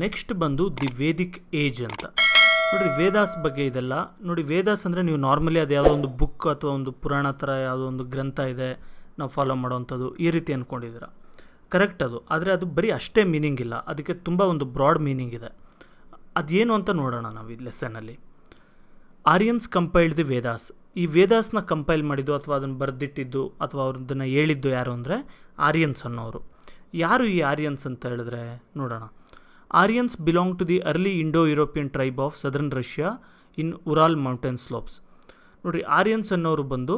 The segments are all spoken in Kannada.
ನೆಕ್ಸ್ಟ್ ಬಂದು ದಿ ವೇದಿಕ್ ಏಜ್ ಅಂತ. ನೋಡಿರಿ ವೇದಾಸ್ ಬಗ್ಗೆ ಇದೆಲ್ಲ ನೋಡಿ. ವೇದಾಸ್ ಅಂದರೆ ನೀವು ನಾರ್ಮಲಿ ಅದು ಯಾವುದೋ ಒಂದು ಬುಕ್ ಅಥವಾ ಒಂದು ಪುರಾಣ ಥರ ಯಾವುದೋ ಒಂದು ಗ್ರಂಥ ಇದೆ ನಾವು ಫಾಲೋ ಮಾಡೋವಂಥದ್ದು ಈ ರೀತಿ ಅಂದ್ಕೊಂಡಿದ್ದೀರ. ಕರೆಕ್ಟ್ ಅದು. ಆದರೆ ಅದು ಬರೀ ಅಷ್ಟೇ ಮೀನಿಂಗ್ ಇಲ್ಲ, ಅದಕ್ಕೆ ತುಂಬ ಒಂದು ಬ್ರಾಡ್ ಮೀನಿಂಗ್ ಇದೆ. ಅದೇನು ಅಂತ ನೋಡೋಣ ನಾವು ಈ ಲೆಸನಲ್ಲಿ. Aryans compiled the Vedas. ಈ ವೇದಾಸ್ನ ಕಂಪೈಲ್ ಮಾಡಿದ್ದು ಅಥವಾ ಅದನ್ನು ಬರೆದಿಟ್ಟಿದ್ದು ಅಥವಾ ಅವ್ರದ್ದನ್ನು ಹೇಳಿದ್ದು ಯಾರು ಅಂದರೆ ಆರ್ಯನ್ಸ್ ಅನ್ನೋರು. ಯಾರು ಈ ಆರ್ಯನ್ಸ್ ಅಂತ ಹೇಳಿದ್ರೆ ನೋಡೋಣ. Aryans belong to the early Indo European tribe of southern Russia in Ural mountain slopes. ನೋಡಿರಿ, ಆರ್ಯನ್ಸ್ ಅನ್ನೋರು ಬಂದು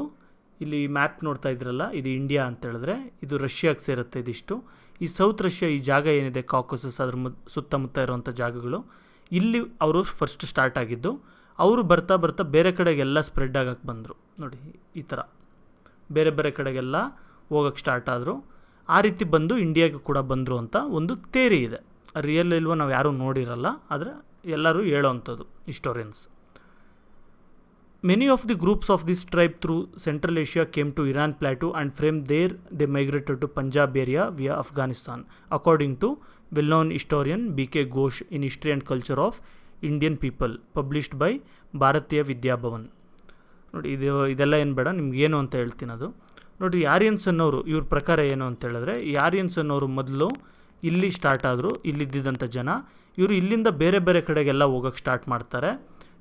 ಇಲ್ಲಿ ಮ್ಯಾಪ್ ನೋಡ್ತಾ ಇದ್ರಲ್ಲ, ಇದು ಇಂಡಿಯಾ ಅಂತ ಹೇಳಿದ್ರೆ ಇದು ರಷ್ಯಾಗೆ ಸೇರುತ್ತೆ. ಇದಿಷ್ಟು ಈ ಸೌತ್ ರಷ್ಯಾ, ಈ ಜಾಗ ಏನಿದೆ ಕಾಕಸಸ್, ಅದ್ರ ಸುತ್ತಮುತ್ತ ಇರುವಂಥ ಜಾಗಗಳು, ಇಲ್ಲಿ ಅವರು ಫಸ್ಟ್ ಸ್ಟಾರ್ಟ್ ಆಗಿದ್ದು. ಅವರು ಬರ್ತಾ ಬರ್ತಾ ಬೇರೆ ಕಡೆಗೆಲ್ಲ ಸ್ಪ್ರೆಡ್ ಆಗಕ್ಕೆ ಬಂದರು. ನೋಡಿ ಈ ಥರ ಬೇರೆ ಬೇರೆ ಕಡೆಗೆಲ್ಲ ಹೋಗಕ್ಕೆ ಸ್ಟಾರ್ಟ್ ಆದರು. ಆ ರೀತಿ ಬಂದು ಇಂಡಿಯಾಗೆ ಕೂಡ ಬಂದರು ಅಂತ ಒಂದು ಥೇರಿ ಇದೆ. ರಿಯಲ್ ಇಲ್ವೋ ನಾವು ಯಾರೂ ನೋಡಿರಲ್ಲ, ಆದರೆ ಎಲ್ಲರೂ ಹೇಳೋವಂಥದ್ದು historians. Many of the groups of this tribe through central Asia came to Iran plateau and from there they migrated to Punjab area via Afghanistan according to well known historian B K. Ghosh in history and culture of Indian people published by Bharatiya Vidya. ನೋಡಿ ಇದೆಲ್ಲ ಏನು ಬೇಡ, ನಿಮ್ಗೇನು ಅಂತ ಹೇಳ್ತೀನಿ ಅದು. ನೋಡಿರಿ, ಆರ್ಯನ್ಸ್ ಅನ್ನೋರು ಇವ್ರ ಪ್ರಕಾರ ಏನು ಅಂತ ಹೇಳಿದ್ರೆ, ಈ ಆರ್ಯನ್ಸ್ ಅನ್ನೋರು ಮೊದಲು ಇಲ್ಲಿ ಸ್ಟಾರ್ಟ್ ಆದರು. ಇಲ್ಲಿದ್ದಂಥ ಜನ ಇವರು ಇಲ್ಲಿಂದ ಬೇರೆ ಬೇರೆ ಕಡೆಗೆಲ್ಲ ಹೋಗೋಕ್ಕೆ ಸ್ಟಾರ್ಟ್ ಮಾಡ್ತಾರೆ.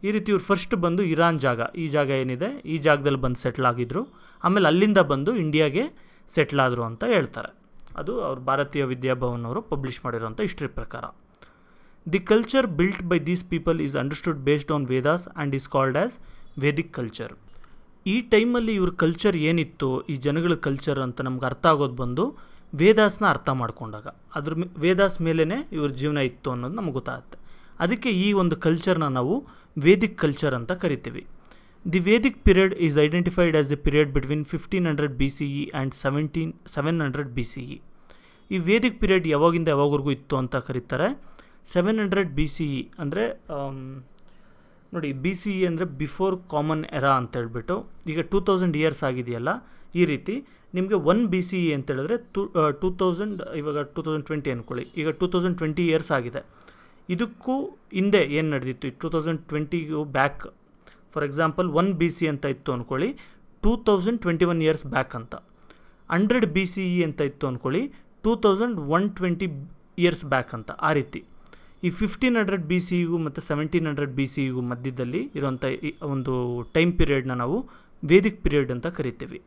ಈ ರೀತಿ ಇವ್ರು ಫಸ್ಟ್ ಬಂದು ಇರಾನ್ ಜಾಗ, ಈ ಜಾಗ ಏನಿದೆ ಈ ಜಾಗದಲ್ಲಿ ಬಂದು ಸೆಟ್ಲ್ ಆಗಿದ್ರು. ಆಮೇಲೆ ಅಲ್ಲಿಂದ ಬಂದು ಇಂಡಿಯಾಗೆ ಸೆಟ್ಲ್ ಆದರು ಅಂತ ಹೇಳ್ತಾರೆ. ಅದು ಅವ್ರು ಭಾರತೀಯ ವಿದ್ಯಾಭವನ್ ಅವರು ಪಬ್ಲಿಷ್ ಮಾಡಿರೋಂಥ ಹಿಸ್ಟ್ರಿ ಪ್ರಕಾರ. The culture built by these people is understood based on Vedas and is called as Vedic culture. ಈ ಟೈಮಲ್ಲಿ ಇವ್ರ ಕಲ್ಚರ್ ಏನಿತ್ತು, ಈ ಜನಗಳ ಕಲ್ಚರ್ ಅಂತ ನಮ್ಗೆ ಅರ್ಥ ಆಗೋದು ಬಂದು ವೇದಾಸ್ನ ಅರ್ಥ ಮಾಡ್ಕೊಂಡಾಗ. ವೇದಾಸ್ ಮೇಲೇ ಇವ್ರ ಜೀವನ ಇತ್ತು ಅನ್ನೋದು ನಮ್ಗೆ ಗೊತ್ತಾಗುತ್ತೆ. ಅದಕ್ಕೆ ಈ ಒಂದು ಕಲ್ಚರ್ನ ನಾವು ವೇದಿಕ್ ಕಲ್ಚರ್ ಅಂತ ಕರಿತೀವಿ. The Vedic period is identified as the period between 1500 BCE and 700 BCE. ಈ ವೇದಿಕ್ ಪೀರಿಯಡ್ ಯಾವಾಗಿಂದ ಯಾವಾಗವರೆಗೂ ಇತ್ತು ಅಂತ ಕರೀತಾರೆ. 700 BCE ಅಂದರೆ ನೋಡಿ, BCE ಅಂದರೆ ಬಿಫೋರ್ ಕಾಮನ್ ಎರಾ ಅಂತ ಹೇಳ್ಬಿಟ್ಟು. ಈಗ 2000 ಇಯರ್ಸ್ ಆಗಿದೆಯಲ್ಲ, ಈ ರೀತಿ ನಿಮಗೆ 1 BCE ಅಂತ ಹೇಳಿದ್ರೆ 2000, ಇವಾಗ 2020 ಅಂದ್ಕೊಳ್ಳಿ, ಈಗ 2020 ಇಯರ್ಸ್ ಆಗಿದೆ. ಇದಕ್ಕೂ ಹಿಂದೆ ಏನು ನಡೆದಿತ್ತು, 2020ಗೂ ಬ್ಯಾಕ್ ಫಾರ್ ಎಕ್ಸಾಂಪಲ್ 1 BCE ಅಂತ ಇತ್ತು ಅಂದ್ಕೊಳ್ಳಿ, 2021 ಇಯರ್ಸ್ ಬ್ಯಾಕ್ ಅಂತ. 100 BCE ಅಂತ ಇತ್ತು ಅಂದ್ಕೊಳ್ಳಿ, 2120 ಇಯರ್ಸ್ ಬ್ಯಾಕ್ ಅಂತ. ಆ ರೀತಿ ಈ 1500 BCEಗೂ ಮತ್ತು 1700 BCEಗೂ ಮಧ್ಯದಲ್ಲಿ ಇರೋಂಥ ಒಂದು ಟೈಮ್ ಪೀರಿಯಡ್ನ ನಾವು ವೇದಿಕ್ ಪೀರಿಯಡ್ ಅಂತ ಕರಿತೀವಿ.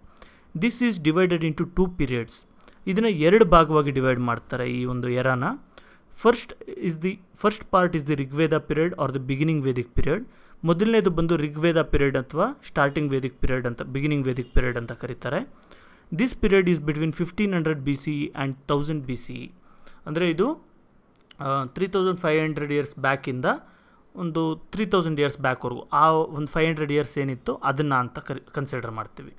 This is divided into 2 periods. ಇದನ್ನು 2 ಭಾಗವಾಗಿ ಡಿವೈಡ್ ಮಾಡ್ತಾರೆ ಈ ಒಂದು ಎರಾನ. First part is the Rigveda period or the beginning Vedic period. ಮೊದಲನೇದು ಬಂದು ರಿಗ್ವೇದ ಪೀರಿಯಡ್ ಅಥವಾ ಸ್ಟಾರ್ಟಿಂಗ್ ವೇದಿಕ್ ಪೀರಿಯಡ್ ಅಂತ, ಬಿಗಿನಿಂಗ್ ವೇದಿಕ್ ಪೀರಿಯಡ್ ಅಂತ ಕರೀತಾರೆ. This period is between 1500 BCE and 1000 BCE. ಅಂದರೆ ಇದು 3500 ಇಯರ್ಸ್ ಬ್ಯಾಕಿಂದ ಒಂದು 3000 ಇಯರ್ಸ್ ಬ್ಯಾಕ್ವರೆಗೂ, ಆ ಒಂದು 500 ಇಯರ್ಸ್ ಏನಿತ್ತು ಅದನ್ನು ಅಂತ ಕನ್ಸಿಡರ್ ಮಾಡ್ತೀವಿ.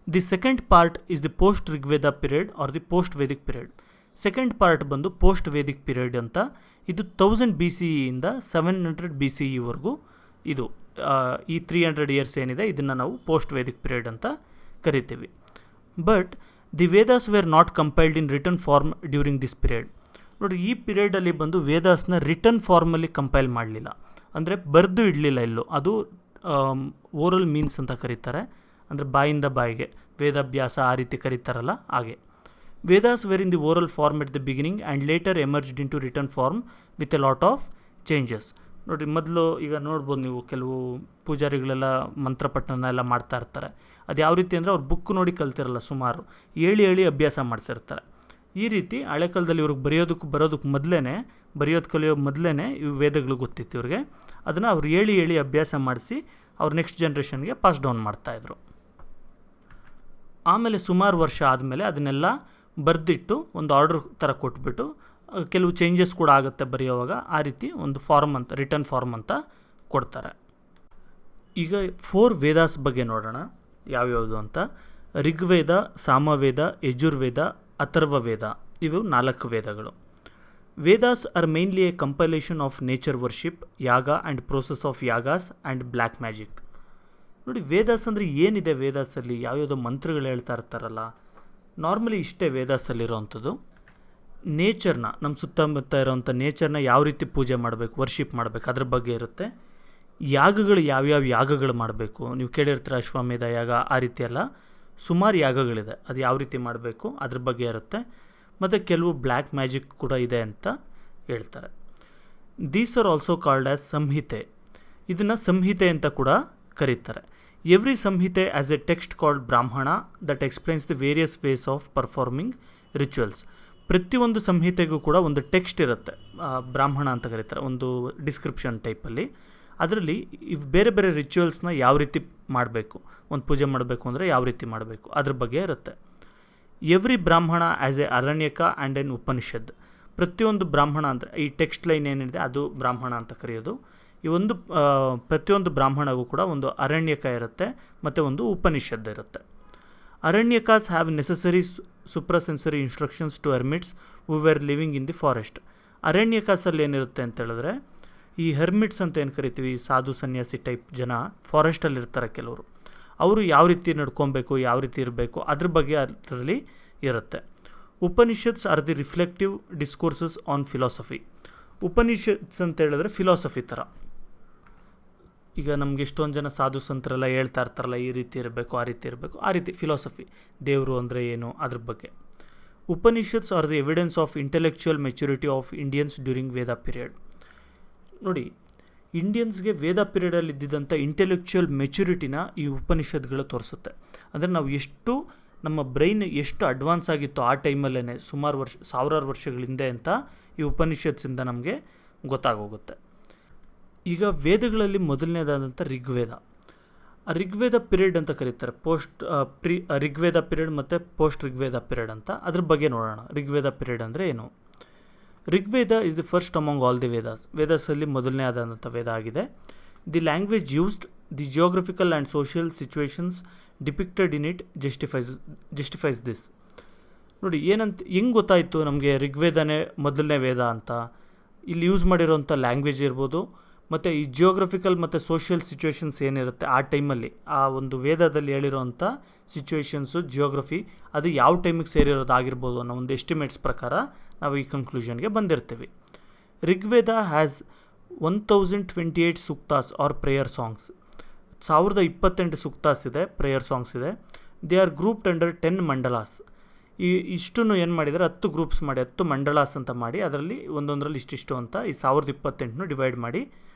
The second part is the post Rigveda period or the post Vedic period. Second part ಬಂದು ಪೋಸ್ಟ್ ವೇದಿಕ್ ಪೀರಿಯಡ್ ಅಂತ. ಇದು 1000 BCEಯಿಂದ 700 BCEವರೆಗೂ ಇದು ಈ 300 ಇಯರ್ಸ್ ಏನಿದೆ ಇದನ್ನು ನಾವು ಪೋಸ್ಟ್ ವೇದಿಕ್ ಪೀರಿಯಡ್ ಅಂತ ಕರಿತೀವಿ. But the Vedas were not compiled in written form during this period. ನೋಡಿ, ಈ ಪೀರಿಯಡಲ್ಲಿ ಬಂದು ವೇದಾಸ್ನ ರಿಟರ್ನ್ ಫಾರ್ಮಲ್ಲಿ ಕಂಪೈಲ್ ಮಾಡಲಿಲ್ಲ, ಅಂದರೆ ಬರೆದು ಇಡಲಿಲ್ಲ ಎಲ್ಲೂ. ಅದು ಓರಲ್ ಮೀನ್ಸ್ ಅಂತ ಕರೀತಾರೆ, ಅಂದರೆ ಬಾಯಿಂದ ಬಾಯಿಗೆ ವೇದಾಭ್ಯಾಸ ಆ ರೀತಿ ಕರೀತಾರಲ್ಲ ಹಾಗೆ. Vedas were in the oral form at the beginning and later emerged into written form with a lot of changes. ನೋಡಿ, ಮೊದಲು ಈಗ ನೋಡ್ಬೋದು ನೀವು, ಕೆಲವು ಪೂಜಾರಿಗಳೆಲ್ಲ ಮಂತ್ರಪಠಣ ಎಲ್ಲ ಮಾಡ್ತಾ ಇರ್ತಾರೆ. ಅದು ಯಾವ ರೀತಿ ಅಂದರೆ ಅವ್ರು ಬುಕ್ ನೋಡಿ ಕಲ್ತಿರಲ್ಲ, ಸುಮಾರು ಹೇಳಿ ಅಭ್ಯಾಸ ಮಾಡಿಸಿರ್ತಾರೆ. ಈ ರೀತಿ ಹಳೆ ಕಾಲದಲ್ಲಿ ಇವ್ರಿಗೆ ಬರೋದಕ್ಕೆ ಮೊದಲೇ, ಕಲಿಯೋ ಮೊದಲೇ ಇವು ವೇದಗಳು ಗೊತ್ತಿತ್ತು ಇವ್ರಿಗೆ. ಅದನ್ನು ಅವ್ರು ಹೇಳಿ ಅಭ್ಯಾಸ ಮಾಡಿಸಿ ಅವ್ರು ನೆಕ್ಸ್ಟ್ ಜನ್ರೇಷನ್ಗೆ ಪಾಸ್ ಡೌನ್ ಮಾಡ್ತಾಯಿದ್ರು. ಆಮೇಲೆ ಸುಮಾರು ವರ್ಷ ಆದಮೇಲೆ ಅದನ್ನೆಲ್ಲ ಬರೆದಿಟ್ಟು ಒಂದು ಆರ್ಡರ್ ಥರ ಕೊಟ್ಬಿಟ್ಟು ಕೆಲವು ಚೇಂಜಸ್ ಕೂಡ ಆಗುತ್ತೆ ಬರೆಯೋವಾಗ. ಆ ರೀತಿ ಒಂದು ಫಾರ್ಮ್ ಅಂತ, ರಿಟರ್ನ್ ಫಾರ್ಮ್ ಅಂತ ಕೊಡ್ತಾರೆ. ಈಗ 4 ವೇದಾಸ್ ಬಗ್ಗೆ ನೋಡೋಣ ಯಾವ್ಯಾವುದು ಅಂತ. ಋಗ್ವೇದ, ಸಾಮವೇದ, ಯಜುರ್ವೇದ, ಅಥರ್ವವೇದ, ಇವು 4 ವೇದಗಳು. Vedas are mainly a compilation of nature worship, yaga and process of yagas and black magic. ನೋಡಿ, ವೇದಾಸ್ ಅಂದರೆ ಏನಿದೆ, ವೇದಾಸಲ್ಲಿ ಯಾವ್ಯಾವುದೋ ಮಂತ್ರಗಳು ಹೇಳ್ತಾ ಇರ್ತಾರಲ್ಲ, ನಾರ್ಮಲಿ ಇಷ್ಟೇ ವೇದಾಸಲ್ಲಿರೋವಂಥದ್ದು. ನೇಚರ್ನ, ನಮ್ಮ ಸುತ್ತಮುತ್ತ ಇರೋವಂಥ ನೇಚರ್ನ ಯಾವ ರೀತಿ ಪೂಜೆ ಮಾಡಬೇಕು, ವರ್ಷಿಪ್ ಮಾಡಬೇಕು ಅದ್ರ ಬಗ್ಗೆ ಇರುತ್ತೆ. ಯಾಗಗಳು ಯಾವ್ಯಾವ ಯಾಗಗಳು ಮಾಡಬೇಕು, ನೀವು ಕೇಳಿರ್ತೀರ ಅಶ್ವಮೇಧ ಯಾಗ, ಆ ರೀತಿ ಎಲ್ಲ ಸುಮಾರು ಯಾಗಗಳಿದೆ, ಅದು ಯಾವ ರೀತಿ ಮಾಡಬೇಕು ಅದ್ರ ಬಗ್ಗೆ ಇರುತ್ತೆ. ಮತ್ತು ಕೆಲವು ಬ್ಲ್ಯಾಕ್ ಮ್ಯಾಜಿಕ್ ಕೂಡ ಇದೆ ಅಂತ ಹೇಳ್ತಾರೆ. These are also called as Samhita. ಇದನ್ನು ಸಂಹಿತೆ ಅಂತ ಕೂಡ ಕರೀತಾರೆ. Every Samhita has a text called Brahmana that explains the various ways of performing rituals. ಪ್ರತಿಯೊಂದು ಸಂಹಿತೆಗೂ ಕೂಡ ಒಂದು ಟೆಕ್ಸ್ಟ್ ಇರುತ್ತೆ, ಬ್ರಾಹ್ಮಣ ಅಂತ ಕರೀತಾರೆ, ಒಂದು ಡಿಸ್ಕ್ರಿಪ್ಷನ್ ಟೈಪಲ್ಲಿ. ಅದರಲ್ಲಿ ಬೇರೆ ಬೇರೆ ರಿಚುವಲ್ಸ್ನ ಯಾವ ರೀತಿ ಮಾಡಬೇಕು, ಒಂದು ಪೂಜೆ ಮಾಡಬೇಕು ಅಂದರೆ ಯಾವ ರೀತಿ ಮಾಡಬೇಕು ಅದ್ರ ಬಗ್ಗೆ ಇರುತ್ತೆ. Every Brahmana as a Aranyaka and an Upanishad. ಪ್ರತಿಯೊಂದು ಬ್ರಾಹ್ಮಣ ಅಂದರೆ ಈ ಟೆಕ್ಸ್ಟ್ ಲೈನ್ ಏನಿದೆ ಅದು ಬ್ರಾಹ್ಮಣ ಅಂತ ಕರೆಯೋದು. ಈ ಒಂದು ಪ್ರತಿಯೊಂದು ಬ್ರಾಹ್ಮಣಗೂ ಕೂಡ ಒಂದು ಅರಣ್ಯಕ ಇರುತ್ತೆ ಮತ್ತು ಒಂದು ಉಪನಿಷದ್ ಇರುತ್ತೆ. Aranyakas have necessary suprasensory instructions to hermits who were living in the forest. ಅರಣ್ಯಕಾಸಲ್ಲಿ ಏನಿರುತ್ತೆ ಅಂತ ಹೇಳಿದ್ರೆ, ಈ ಹೆರ್ಮಿಟ್ಸ್ ಅಂತ ಏನು ಕರಿತೀವಿ, ಸಾಧು ಸನ್ಯಾಸಿ ಟೈಪ್ ಜನ ಫಾರೆಸ್ಟಲ್ಲಿ ಇರ್ತಾರೆ ಕೆಲವರು, ಅವರು ಯಾವ ರೀತಿ ನಡ್ಕೊಬೇಕು, ಯಾವ ರೀತಿ ಇರಬೇಕು ಅದ್ರ ಬಗ್ಗೆ ಅದರಲ್ಲಿ ಇರುತ್ತೆ. Upanishads R the reflective discourses on philosophy. Upanishads ಅಂತ ಹೇಳಿದ್ರೆ ಫಿಲಾಸಫಿ ಥರ. ಈಗ ನಮ್ಗೆ ಎಷ್ಟೊಂದು ಜನ ಸಾಧು ಸಂತರೆಲ್ಲ ಹೇಳ್ತಾ ಇರ್ತಾರಲ್ಲ, ಈ ರೀತಿ ಇರಬೇಕು, ಆ ರೀತಿ ಇರಬೇಕು, ಆ ರೀತಿ ಫಿಲಾಸಫಿ, ದೇವರು ಅಂದರೆ ಏನು ಅದ್ರ ಬಗ್ಗೆ. Upanishads R the evidence of intellectual maturity of Indians during Veda period. ನೋಡಿ, ಇಂಡಿಯನ್ಸ್ಗೆ ವೇದ ಪೀರಿಯಡಲ್ಲಿ ಇದ್ದಿದ್ದಂಥ ಇಂಟೆಲೆಕ್ಚುಯಲ್ ಮೆಚುರಿಟಿನ ಈ ಉಪನಿಷತ್ಗಳು ತೋರಿಸುತ್ತೆ. ಅಂದರೆ ನಾವು ಎಷ್ಟು, ನಮ್ಮ ಬ್ರೈನ್ ಎಷ್ಟು ಅಡ್ವಾನ್ಸ್ ಆಗಿತ್ತು ಆ ಟೈಮಲ್ಲೇ, ಸುಮಾರು ಸಾವಿರಾರು ವರ್ಷಗಳ ಹಿಂದೆ ಅಂತ ಈ ಉಪನಿಷತ್ಸಿಂದ ನಮಗೆ ಗೊತ್ತಾಗೋಗುತ್ತೆ. ಈಗ ವೇದಗಳಲ್ಲಿ ಮೊದಲನೇದಾದಂಥ ಋಗ್ವೇದ. ಋಗ್ವೇದ ಪೀರಿಯಡ್ ಅಂತ ಕರೀತಾರೆ, ಋಗ್ವೇದ ಪೀರಿಯಡ್ ಮತ್ತು ಪೋಸ್ಟ್ ಋಗ್ವೇದ ಪೀರಿಯಡ್ ಅಂತ. ಅದ್ರ ಬಗ್ಗೆ ನೋಡೋಣ. ಋಗ್ವೇದ ಪೀರಿಯಡ್ ಅಂದರೆ ಏನು? Rigveda is the first among all the Vedas. ವೇದಾಸಲ್ಲಿ ಮೊದಲನೇ ಆದಂಥ ವೇದ ಆಗಿದೆ. The language used, the geographical and social situations depicted in it justifies this. ನೋಡಿ, ಹೆಂಗೆ ಗೊತ್ತಾಯಿತು ನಮಗೆ ಋಗ್ವೇದನೇ ಮೊದಲನೇ ವೇದ ಅಂತ? ಇಲ್ಲಿ ಯೂಸ್ ಮಾಡಿರೋಂಥ ಲ್ಯಾಂಗ್ವೇಜ್ ಇರ್ಬೋದು, ಮತ್ತು ಈ ಜಿಯೋಗ್ರಫಿಕಲ್ ಮತ್ತು ಸೋಷಿಯಲ್ ಸಿಚುವೇಶನ್ಸ್ ಏನಿರುತ್ತೆ ಆ ಟೈಮಲ್ಲಿ, ಆ ಒಂದು ವೇದದಲ್ಲಿ ಹೇಳಿರೋಂಥ ಸಿಚುವೇಶನ್ಸು, ಜಿಯೋಗ್ರಫಿ, ಅದು ಯಾವ ಟೈಮಿಗೆ ಸೇರಿರೋದಾಗಿರ್ಬೋದು ಅನ್ನೋ ಒಂದು ಎಸ್ಟಿಮೇಟ್ಸ್ ಪ್ರಕಾರ ನಾವು ಈ ಕನ್ಕ್ಲೂಷನ್ಗೆ ಬಂದಿರ್ತೀವಿ. Rigveda has 1028 suktas are prayer songs. 1028 suktas ಇದೆ, ಪ್ರೇಯರ್ ಸಾಂಗ್ಸ್ ಇದೆ. They are grouped under 10 mandalas. ಇಷ್ಟನ್ನು ಏನು ಮಾಡಿದ್ದಾರೆ, 10 ಗ್ರೂಪ್ಸ್ ಮಾಡಿ, 10 ಮಂಡಲಾಸ್ ಅಂತ ಮಾಡಿ, ಅದರಲ್ಲಿ ಒಂದೊಂದರಲ್ಲಿ ಇಷ್ಟಿಷ್ಟು ಅಂತ ಈ 1028 ಡಿವೈಡ್ ಮಾಡಿ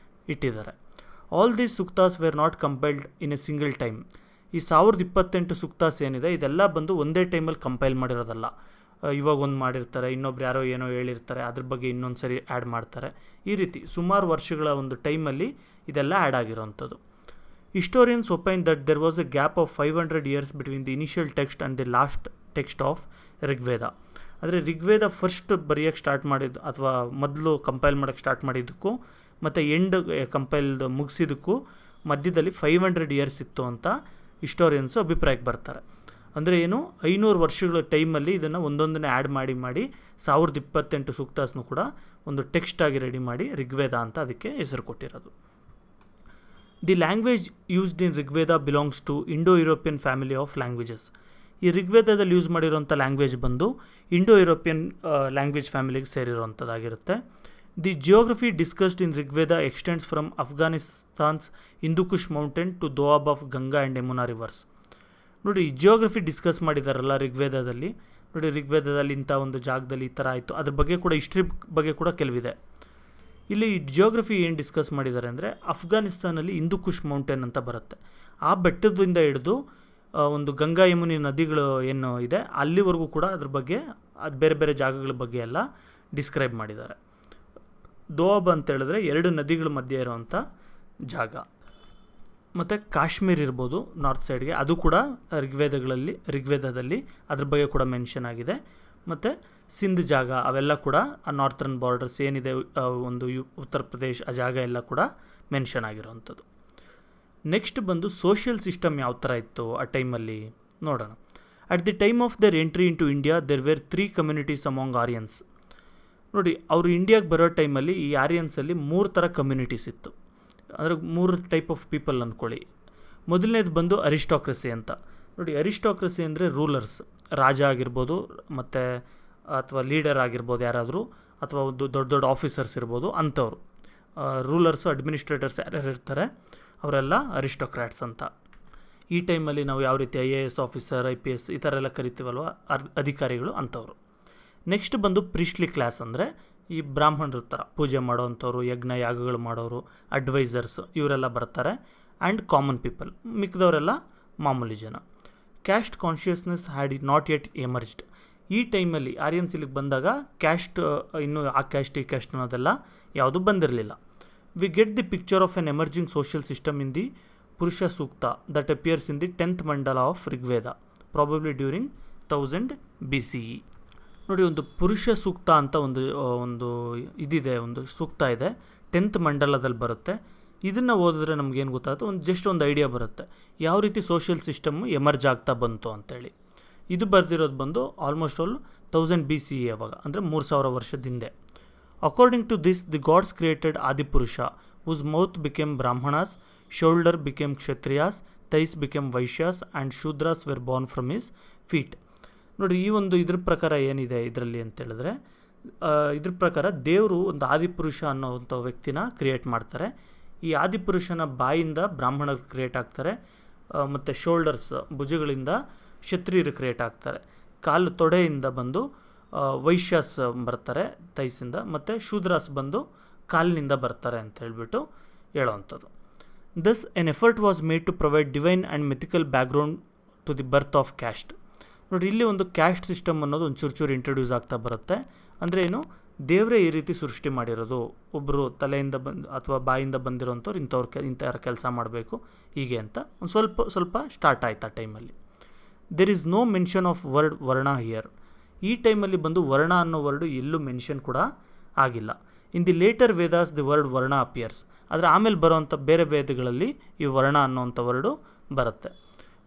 ಇಟ್ಟಿದ್ದಾರೆ. All these suktas were not compiled in a single time. ಈ 1028 ಸೂಕ್ತಾಸ್ ಏನಿದೆ ಇದೆಲ್ಲ ಬಂದು ಒಂದೇ ಟೈಮಲ್ಲಿ ಕಂಪೈಲ್ ಮಾಡಿರೋದಲ್ಲ. ಇವಾಗ ಒಂದು ಮಾಡಿರ್ತಾರೆ, ಇನ್ನೊಬ್ರು ಯಾರೋ ಏನೋ ಹೇಳಿರ್ತಾರೆ, ಅದ್ರ ಬಗ್ಗೆ ಇನ್ನೊಂದು ಸರಿ ಆ್ಯಡ್ ಮಾಡ್ತಾರೆ. ಈ ರೀತಿ ಸುಮಾರು ವರ್ಷಗಳ ಒಂದು ಟೈಮಲ್ಲಿ ಇದೆಲ್ಲ ಆ್ಯಡ್ ಆಗಿರೋವಂಥದ್ದು. Historians opine that there was a gap of 500 years between the initial text and the last text of Rigveda. ಅಂದರೆ ಋಗ್ವೇದ ಫಸ್ಟ್ ಬರೆಯೋಕ್ಕೆ ಸ್ಟಾರ್ಟ್ ಮಾಡಿದ್ದು, ಅಥವಾ ಮೊದಲು ಕಂಪೈಲ್ ಮಾಡೋಕ್ಕೆ ಸ್ಟಾರ್ಟ್ ಮಾಡಿದ್ದಕ್ಕೂ ಮತ್ತು ಎಂಡ್ ಕಂಪೈಲ್ದು ಮುಗಿಸಿದ್ದಕ್ಕೂ ಮಧ್ಯದಲ್ಲಿ 500 ಇಯರ್ಸ್ ಇತ್ತು ಅಂತ ಹಿಸ್ಟೋರಿಯನ್ಸು ಅಭಿಪ್ರಾಯಕ್ಕೆ ಬರ್ತಾರೆ. ಅಂದರೆ ಏನು, 500 ವರ್ಷಗಳ ಟೈಮಲ್ಲಿ ಇದನ್ನು ಒಂದೊಂದನ್ನೇ ಆ್ಯಡ್ ಮಾಡಿ 1028 ಸೂಕ್ತಾಸ್ನು ಕೂಡ ಒಂದು ಟೆಕ್ಸ್ಟ್ ಆಗಿ ರೆಡಿ ಮಾಡಿ ಋಗ್ವೇದ ಅಂತ ಅದಕ್ಕೆ ಹೆಸರು ಕೊಟ್ಟಿರೋದು. The language used in Rigveda belongs to Indo European family of languages. ಈ ಋಗ್ವೇದದಲ್ಲಿ ಯೂಸ್ ಮಾಡಿರೋಂಥ ಲ್ಯಾಂಗ್ವೇಜ್ ಬಂದು ಇಂಡೋ ಯುರೋಪಿಯನ್ ಲ್ಯಾಂಗ್ವೇಜ್ ಫ್ಯಾಮಿಲಿಗೆ ಸೇರಿರೋವಂಥದ್ದಾಗಿರುತ್ತೆ. The geography discussed in Rigveda extends from ಅಫ್ಘಾನಿಸ್ತಾನ್ಸ್ Hindu Kush mountain to Doab of Ganga and Yamuna reverse. ನೋಡಿ, ಜಿಯೋಗ್ರಫಿ ಡಿಸ್ಕಸ್ ಮಾಡಿದಾರಲ್ಲ ಋಗ್ವೇದದಲ್ಲಿ, ನೋಡಿ ಋಗ್ವೇದದಲ್ಲಿ ಇಂಥ ಒಂದು ಜಾಗದಲ್ಲಿ ಈ ಥರ ಆಯಿತು, ಅದ್ರ ಬಗ್ಗೆ ಕೂಡ ಹಿಸ್ಟ್ರಿ ಬಗ್ಗೆ ಕೂಡ ಕೆಲವಿದೆ. ಇಲ್ಲಿ ಜಿಯೋಗ್ರಫಿ ಏನು ಡಿಸ್ಕಸ್ ಮಾಡಿದ್ದಾರೆ ಅಂದರೆ, ಅಫ್ಘಾನಿಸ್ತಾನಲ್ಲಿ ಹಿಂದೂಕುಷ್ ಮೌಂಟೇನ್ ಅಂತ ಬರುತ್ತೆ, ಆ ಬೆಟ್ಟದಿಂದ ಹಿಡಿದು ಒಂದು ಗಂಗಾ ಯಮುನಿ ನದಿಗಳು ಏನು ಇದೆ ಅಲ್ಲಿವರೆಗೂ ಕೂಡ ಅದ್ರ ಬಗ್ಗೆ, ಅದು ಬೇರೆ ಬೇರೆ ಜಾಗಗಳ ಬಗ್ಗೆ ಎಲ್ಲ ಡಿಸ್ಕ್ರೈಬ್ ಮಾಡಿದ್ದಾರೆ. ದೋಆಬ್ ಅಂತ ಹೇಳಿದ್ರೆ 2 ನದಿಗಳ ಮಧ್ಯೆ ಇರೋವಂಥ ಜಾಗ. ಮತ್ತು ಕಾಶ್ಮೀರ್ ಇರ್ಬೋದು ನಾರ್ತ್ ಸೈಡ್ಗೆ, ಅದು ಕೂಡ ಋಗ್ವೇದದಲ್ಲಿ ಅದ್ರ ಬಗ್ಗೆ ಕೂಡ ಮೆನ್ಷನ್ ಆಗಿದೆ. ಮತ್ತು ಸಿಂಧ್ ಜಾಗ ಅವೆಲ್ಲ ಕೂಡ ಆ ನಾರ್ತರ್ನ್ ಬಾರ್ಡರ್ಸ್ ಏನಿದೆ, ಒಂದು ಉತ್ತರ ಪ್ರದೇಶ್, ಆ ಜಾಗ ಎಲ್ಲ ಕೂಡ ಮೆನ್ಷನ್ ಆಗಿರೋವಂಥದ್ದು. ನೆಕ್ಸ್ಟ್ ಬಂದು ಸೋಷಿಯಲ್ ಸಿಸ್ಟಮ್ ಯಾವ ಥರ ಇತ್ತು ಆ ಟೈಮಲ್ಲಿ ನೋಡೋಣ. At the time of their entry into India there were 3 communities among Aryans. ನೋಡಿ, ಅವರು ಇಂಡಿಯಾಗೆ ಬರೋ ಟೈಮಲ್ಲಿ ಈ ಆರ್ಯನ್ಸಲ್ಲಿ 3 ಥರ ಕಮ್ಯುನಿಟೀಸ್ ಇತ್ತು. ಅಂದರೆ 3 ಟೈಪ್ ಆಫ್ ಪೀಪಲ್ ಅಂದ್ಕೊಳ್ಳಿ. ಮೊದಲನೇದು ಬಂದು ಅರಿಸ್ಟೋಕ್ರಸಿ ಅಂತ. ನೋಡಿ, ಅರಿಸ್ಟೋಕ್ರಸಿ ಅಂದರೆ ರೂಲರ್ಸ್, ರಾಜ ಆಗಿರ್ಬೋದು, ಮತ್ತು ಅಥವಾ ಲೀಡರ್ ಆಗಿರ್ಬೋದು ಯಾರಾದರೂ, ಅಥವಾ ಒಂದು ದೊಡ್ಡ ದೊಡ್ಡ ಆಫೀಸರ್ಸ್ ಇರ್ಬೋದು ಅಂಥವ್ರು. ರೂಲರ್ಸು ಅಡ್ಮಿನಿಸ್ಟ್ರೇಟರ್ಸ್ ಯಾರ್ಯಾರು ಇರ್ತಾರೆ ಅವರೆಲ್ಲ ಅರಿಸ್ಟೋಕ್ರ್ಯಾಟ್ಸ್ ಅಂತ. ಈ ಟೈಮಲ್ಲಿ ನಾವು ಯಾವ ರೀತಿ IAS ಆಫೀಸರ್, IPS ಈ ಥರ ಎಲ್ಲ ಕರಿತೀವಲ್ವ, ಅಧಿಕಾರಿಗಳು ಅಂಥವ್ರು. ನೆಕ್ಸ್ಟ್ ಬಂದು ಪ್ರೀಸ್ಟ್ಲಿ ಕ್ಲಾಸ್, ಅಂದರೆ ಈ ಬ್ರಾಹ್ಮಣರ ಥರ ಪೂಜೆ ಮಾಡೋವಂಥವ್ರು, ಯಜ್ಞ ಯಾಗಗಳು ಮಾಡೋರು, ಅಡ್ವೈಸರ್ಸ್ ಇವರೆಲ್ಲ ಬರ್ತಾರೆ. ಆ್ಯಂಡ್ ಕಾಮನ್ ಪೀಪಲ್, ಮಿಕ್ಕಿದವರೆಲ್ಲ ಮಾಮೂಲಿ ಜನ. Caste consciousness had not yet emerged. ಈ ಟೈಮಲ್ಲಿ ಆರ್ಯನ್ಸ್ ಇಲ್ಲಿಗೆ ಬಂದಾಗ ಕ್ಯಾಸ್ಟ್ ಇನ್ನೂ ಆ ಕ್ಯಾಸ್ಟ್ ಈ ಕ್ಯಾಸ್ಟ್ ಅನ್ನೋದೆಲ್ಲ ಯಾವುದೂ ಬಂದಿರಲಿಲ್ಲ. We get the picture of N emerging social system in the ಪುರುಷ ಸೂಕ್ತ that appears in the 10th ಮಂಡಲ of Rigveda, probably during 1000 BCE. ನೋಡಿ, ಒಂದು ಪುರುಷ ಸೂಕ್ತ ಅಂತ ಒಂದು ಇದಿದೆ, ಒಂದು ಸೂಕ್ತ ಇದೆ, 10th ಮಂಡಲದಲ್ಲಿ ಬರುತ್ತೆ. ಇದನ್ನು ಓದಿದ್ರೆ ನಮಗೇನು ಗೊತ್ತಾಗುತ್ತೆ, ಜಸ್ಟ್ ಒಂದು ಐಡಿಯಾ ಬರುತ್ತೆ ಯಾವ ರೀತಿ ಸೋಷಿಯಲ್ ಸಿಸ್ಟಮ್ಮು ಎಮರ್ಜ್ ಆಗ್ತಾ ಬಂತು ಅಂತೇಳಿ. ಇದು ಬರೆದಿರೋದು ಬಂದು ಆಲ್ಮೋಸ್ಟ್ ಆಲ್ 1000 BCE, ಅವಾಗ ಅಂದರೆ 3000 ವರ್ಷದ ಹಿಂದೆ. According to this the gods created Adipurusha whose mouth became brahmanas, shoulder became kshatriyas, thighs became vaishyas and shudras were born from his feet. ನೋಡಿ, ಈ ಒಂದು ಇದ್ರ ಪ್ರಕಾರ ಏನಿದೆ ಇದರಲ್ಲಿ ಅಂತೇಳಿದ್ರೆ, ಇದ್ರ ಪ್ರಕಾರ ದೇವರು ಒಂದು ಆದಿಪುರುಷ ಅನ್ನೋವಂಥ ವ್ಯಕ್ತಿನ ಕ್ರಿಯೇಟ್ ಮಾಡ್ತಾರೆ. ಈ ಆದಿಪುರುಷನ ಬಾಯಿಂದ ಬ್ರಾಹ್ಮಣರು ಕ್ರಿಯೇಟ್ ಆಗ್ತಾರೆ, ಮತ್ತು ಶೋಲ್ಡರ್ಸ್ ಭುಜಗಳಿಂದ ಕ್ಷತ್ರಿಯರು ಕ್ರಿಯೇಟ್ ಆಗ್ತಾರೆ, ಕಾಲು ತೊಡೆಯಿಂದ ಬಂದು ವೈಶ್ಯಾಸ್ ಬರ್ತಾರೆ ತೈಸಿಂದ, ಮತ್ತು ಶೂದ್ರಾಸ್ ಬಂದು ಕಾಲಿನಿಂದ ಬರ್ತಾರೆ ಅಂತ ಹೇಳ್ಬಿಟ್ಟು ಹೇಳೋವಂಥದ್ದು. Thus an effort was made to provide divine and mythical background to the birth of caste. ನೋಡಿ, ಇಲ್ಲಿ ಒಂದು ಕ್ಯಾಸ್ಟ್ ಸಿಸ್ಟಮ್ ಅನ್ನೋದು ಒಂದು ಚೂರು ಇಂಟ್ರೊಡ್ಯೂಸ್ ಆಗ್ತಾ ಬರುತ್ತೆ. ಅಂದರೆ ಏನು, ದೇವರೇ ಈ ರೀತಿ ಸೃಷ್ಟಿ ಮಾಡಿರೋದು, ಒಬ್ಬರು ತಲೆಯಿಂದ ಅಥವಾ ಬಾಯಿಂದ ಬಂದಿರೋಂಥವ್ರು ಇಂಥವ್ರ ಕೆಲಸ ಮಾಡಬೇಕು ಹೀಗೆ ಅಂತ ಒಂದು ಸ್ವಲ್ಪ ಸ್ಟಾರ್ಟ್ ಆಯ್ತು ಆ ಟೈಮಲ್ಲಿ. There is no mention of varna here. ಈ ಟೈಮಲ್ಲಿ ಬಂದು ವರ್ಣ ಅನ್ನೋ ವರ್ಡು ಎಲ್ಲೂ ಮೆನ್ಷನ್ ಕೂಡ ಆಗಿಲ್ಲ. In the later Vedas the word varna appears. ಆದರೆ ಆಮೇಲೆ ಬರೋವಂಥ ಬೇರೆ ವೇದಗಳಲ್ಲಿ ಈ ವರ್ಣ ಅನ್ನೋವಂಥ ವರ್ಡು ಬರುತ್ತೆ.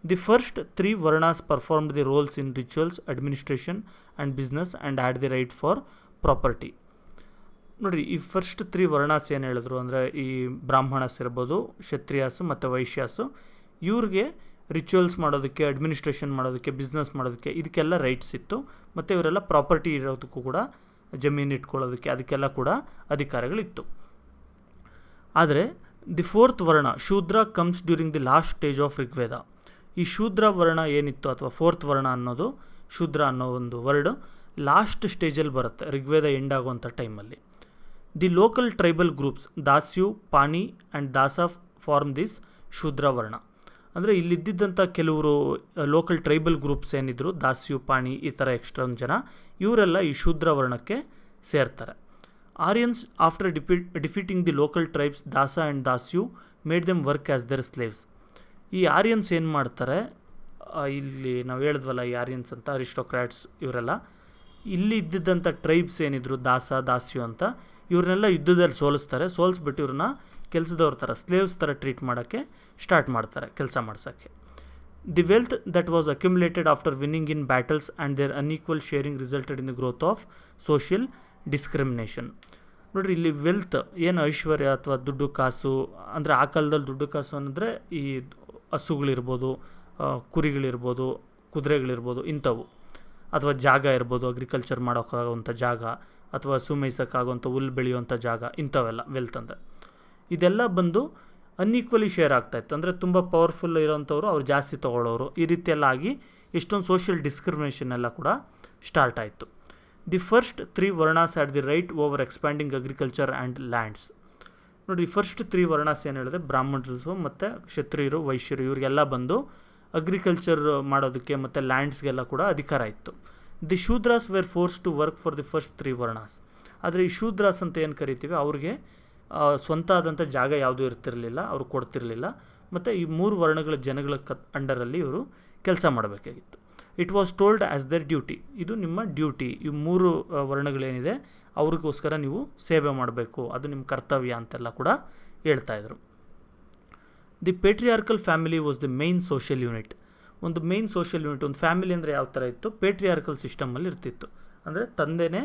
The first 3 varnas performed the roles in rituals, administration and business and had the right for property. ನೋಡಿರಿ, ಈ ಫಸ್ಟ್ 3 ವರ್ಣಾಸ್ ಏನು ಹೇಳಿದ್ರು ಅಂದರೆ, ಈ ಬ್ರಾಹ್ಮಣಸ್ ಇರ್ಬೋದು, ಕ್ಷತ್ರಿಯಾಸು ಮತ್ತು ವೈಶ್ಯಾಸು, ಇವ್ರಿಗೆ ರಿಚುವಲ್ಸ್ ಮಾಡೋದಕ್ಕೆ, ಅಡ್ಮಿನಿಸ್ಟ್ರೇಷನ್ ಮಾಡೋದಕ್ಕೆ, ಬಿಸ್ನೆಸ್ ಮಾಡೋದಕ್ಕೆ ಇದಕ್ಕೆಲ್ಲ ರೈಟ್ಸ್ ಇತ್ತು. ಮತ್ತು ಇವರೆಲ್ಲ ಪ್ರಾಪರ್ಟಿ ಇರೋದಕ್ಕೂ ಕೂಡ, ಜಮೀನು ಇಟ್ಕೊಳ್ಳೋದಕ್ಕೆ ಅದಕ್ಕೆಲ್ಲ ಕೂಡ ಅಧಿಕಾರಗಳಿತ್ತು. ಆದರೆ the 4th varna Shudra comes during the last stage of Rigveda. ಈ ಶೂದ್ರ ವರ್ಣ ಏನಿತ್ತು ಅಥವಾ 4th ವರ್ಣ ಅನ್ನೋದು, ಶೂದ್ರ ಅನ್ನೋ ಒಂದು ವರ್ಡ್ ಲಾಸ್ಟ್ ಸ್ಟೇಜಲ್ಲಿ ಬರುತ್ತೆ ಋಗ್ವೇದ ಎಂಡ್ ಆಗುವಂಥ ಟೈಮಲ್ಲಿ. ದಿ ಲೋಕಲ್ ಟ್ರೈಬಲ್ ಗ್ರೂಪ್ಸ್ ದಾಸ್ಯು, ಪಾಣಿ ಆ್ಯಂಡ್ ದಾಸ ಫಾರ್ಮ್ ದಿಸ್ ಶೂದ್ರ ವರ್ಣ. ಅಂದರೆ ಇಲ್ಲಿದ್ದಂಥ ಕೆಲವರು ಲೋಕಲ್ ಟ್ರೈಬಲ್ ಗ್ರೂಪ್ಸ್ ಏನಿದ್ರು, ದಾಸ್ಯು, ಪಾಣಿ ಈ ಥರ ಎಕ್ಸ್ಟ್ರಾ ಒಂದು ಜನ, ಇವರೆಲ್ಲ ಈ ಶೂದ್ರ ವರ್ಣಕ್ಕೆ ಸೇರ್ತಾರೆ. Aryans after defeating the local tribes Dasa and Dasyu made them work as their slaves. ಈ ಆರ್ಯನ್ಸ್ ಏನು ಮಾಡ್ತಾರೆ, ಇಲ್ಲಿ ನಾವು ಹೇಳಿದ್ವಲ್ಲ ಈ ಆರ್ಯನ್ಸ್ ಅಂತ, ಅರಿಸ್ಟೋಕ್ರ್ಯಾಟ್ಸ್ ಇವರೆಲ್ಲ, ಇಲ್ಲಿ ಇದ್ದಿದ್ದಂಥ ಟ್ರೈಬ್ಸ್ ಏನಿದ್ರು ದಾಸ, ದಾಸ್ಯು ಅಂತ, ಇವ್ರನ್ನೆಲ್ಲ ಯುದ್ಧದಲ್ಲಿ ಸೋಲಿಸ್ಬಿಟ್ಟು ಇವ್ರನ್ನ ಕೆಲಸದವ್ರ ಥರ, ಸ್ಲೇವ್ಸ್ ಥರ ಟ್ರೀಟ್ ಮಾಡೋಕ್ಕೆ ಸ್ಟಾರ್ಟ್ ಮಾಡ್ತಾರೆ, ಕೆಲಸ ಮಾಡ್ಸೋಕ್ಕೆ. The wealth that was accumulated after winning in battles and their unequal sharing resulted in the growth of social discrimination. ನೋಡಿರಿ, ಇಲ್ಲಿ ವೆಲ್ತ್ ಏನು ಐಶ್ವರ್ಯ ಅಥವಾ ದುಡ್ಡು ಕಾಸು, ಅಂದರೆ ಆ ಕಾಲದಲ್ಲಿ ದುಡ್ಡು ಕಾಸು ಅಂದರೆ ಈ ಹಸುಗಳಿರ್ಬೋದು, ಕುರಿಗಳಿರ್ಬೋದು, ಕುದುರೆಗಳಿರ್ಬೋದು ಇಂಥವು, ಅಥವಾ ಜಾಗ ಇರ್ಬೋದು, ಅಗ್ರಿಕಲ್ಚರ್ ಮಾಡೋಕ್ಕಾಗುವಂಥ ಜಾಗ, ಅಥವಾ ಹಸು ಮೇಯ್ಸೋಕ್ಕಾಗುವಂಥ ಹುಲ್ಲು ಬೆಳೆಯುವಂಥ ಜಾಗ, ಇಂಥವೆಲ್ಲ ವೆಲ್ತ್ ಅಂದರೆ. ಇದೆಲ್ಲ ಬಂದು ಅನ್ಈಕ್ವಲಿ ಶೇರ್ ಆಗ್ತಾಯಿತ್ತು. ಅಂದರೆ ತುಂಬ ಪವರ್ಫುಲ್ ಇರೋಂಥವ್ರು ಅವ್ರು ಜಾಸ್ತಿ ತೊಗೊಳ್ಳೋರು, ಈ ರೀತಿಯೆಲ್ಲ ಆಗಿ ಎಷ್ಟೊಂದು ಸೋಷಿಯಲ್ ಡಿಸ್ಕ್ರಿಮಿನೇಷನ್ ಎಲ್ಲ ಕೂಡ ಸ್ಟಾರ್ಟ್ ಆಯಿತು. The first 3 varnas had the right over expanding agriculture and lands. ನೋಡಿ, ಫಸ್ಟ್ 3 ವರ್ಣಾಸ್ ಏನು ಹೇಳಿದ್ರೆ, ಬ್ರಾಹ್ಮಣರು ಮತ್ತು ಕ್ಷತ್ರಿಯರು, ವೈಶ್ಯರು, ಇವರಿಗೆಲ್ಲ ಬಂದು ಅಗ್ರಿಕಲ್ಚರ್ ಮಾಡೋದಕ್ಕೆ ಮತ್ತು ಲ್ಯಾಂಡ್ಸ್ಗೆಲ್ಲ ಕೂಡ ಅಧಿಕಾರ ಇತ್ತು. The Shudras were forced to work for the first 3 varnas. ಆದರೆ ಈ ಶೂದ್ರಾಸ್ ಅಂತ ಏನು ಕರಿತೀವಿ, ಅವ್ರಿಗೆ ಸ್ವಂತ ಆದಂಥ ಜಾಗ ಯಾವುದೂ ಇರ್ತಿರಲಿಲ್ಲ, ಅವ್ರು ಕೊಡ್ತಿರಲಿಲ್ಲ. ಮತ್ತು ಈ 3 ವರ್ಣಗಳ ಜನಗಳ ಅಂಡರಲ್ಲಿ ಇವರು ಕೆಲಸ ಮಾಡಬೇಕಾಗಿತ್ತು. It was told as their duty. ಇದು ನಿಮ್ಮ ಡ್ಯೂಟಿ, ಈ 3 ವರ್ಣಗಳೇನಿದೆ ಅವ್ರಿಗೋಸ್ಕರ ನೀವು ಸೇವೆ ಮಾಡಬೇಕು, ಅದು ನಿಮ್ಮ ಕರ್ತವ್ಯ ಅಂತೆಲ್ಲ ಕೂಡ ಹೇಳ್ತಾಯಿದ್ರು. The ಪೇಟ್ರಿಯಾರ್ಕಲ್ family was the main social unit. ಒಂದು ಮೇನ್ ಸೋಷಿಯಲ್ ಯೂನಿಟ್, ಒಂದು ಫ್ಯಾಮಿಲಿ ಅಂದರೆ ಯಾವ ಥರ ಇತ್ತು, ಪೇಟ್ರಿಯಾರ್ಕಲ್ ಸಿಸ್ಟಮಲ್ಲಿ ಇರ್ತಿತ್ತು. ಅಂದರೆ ತಂದೆನೇ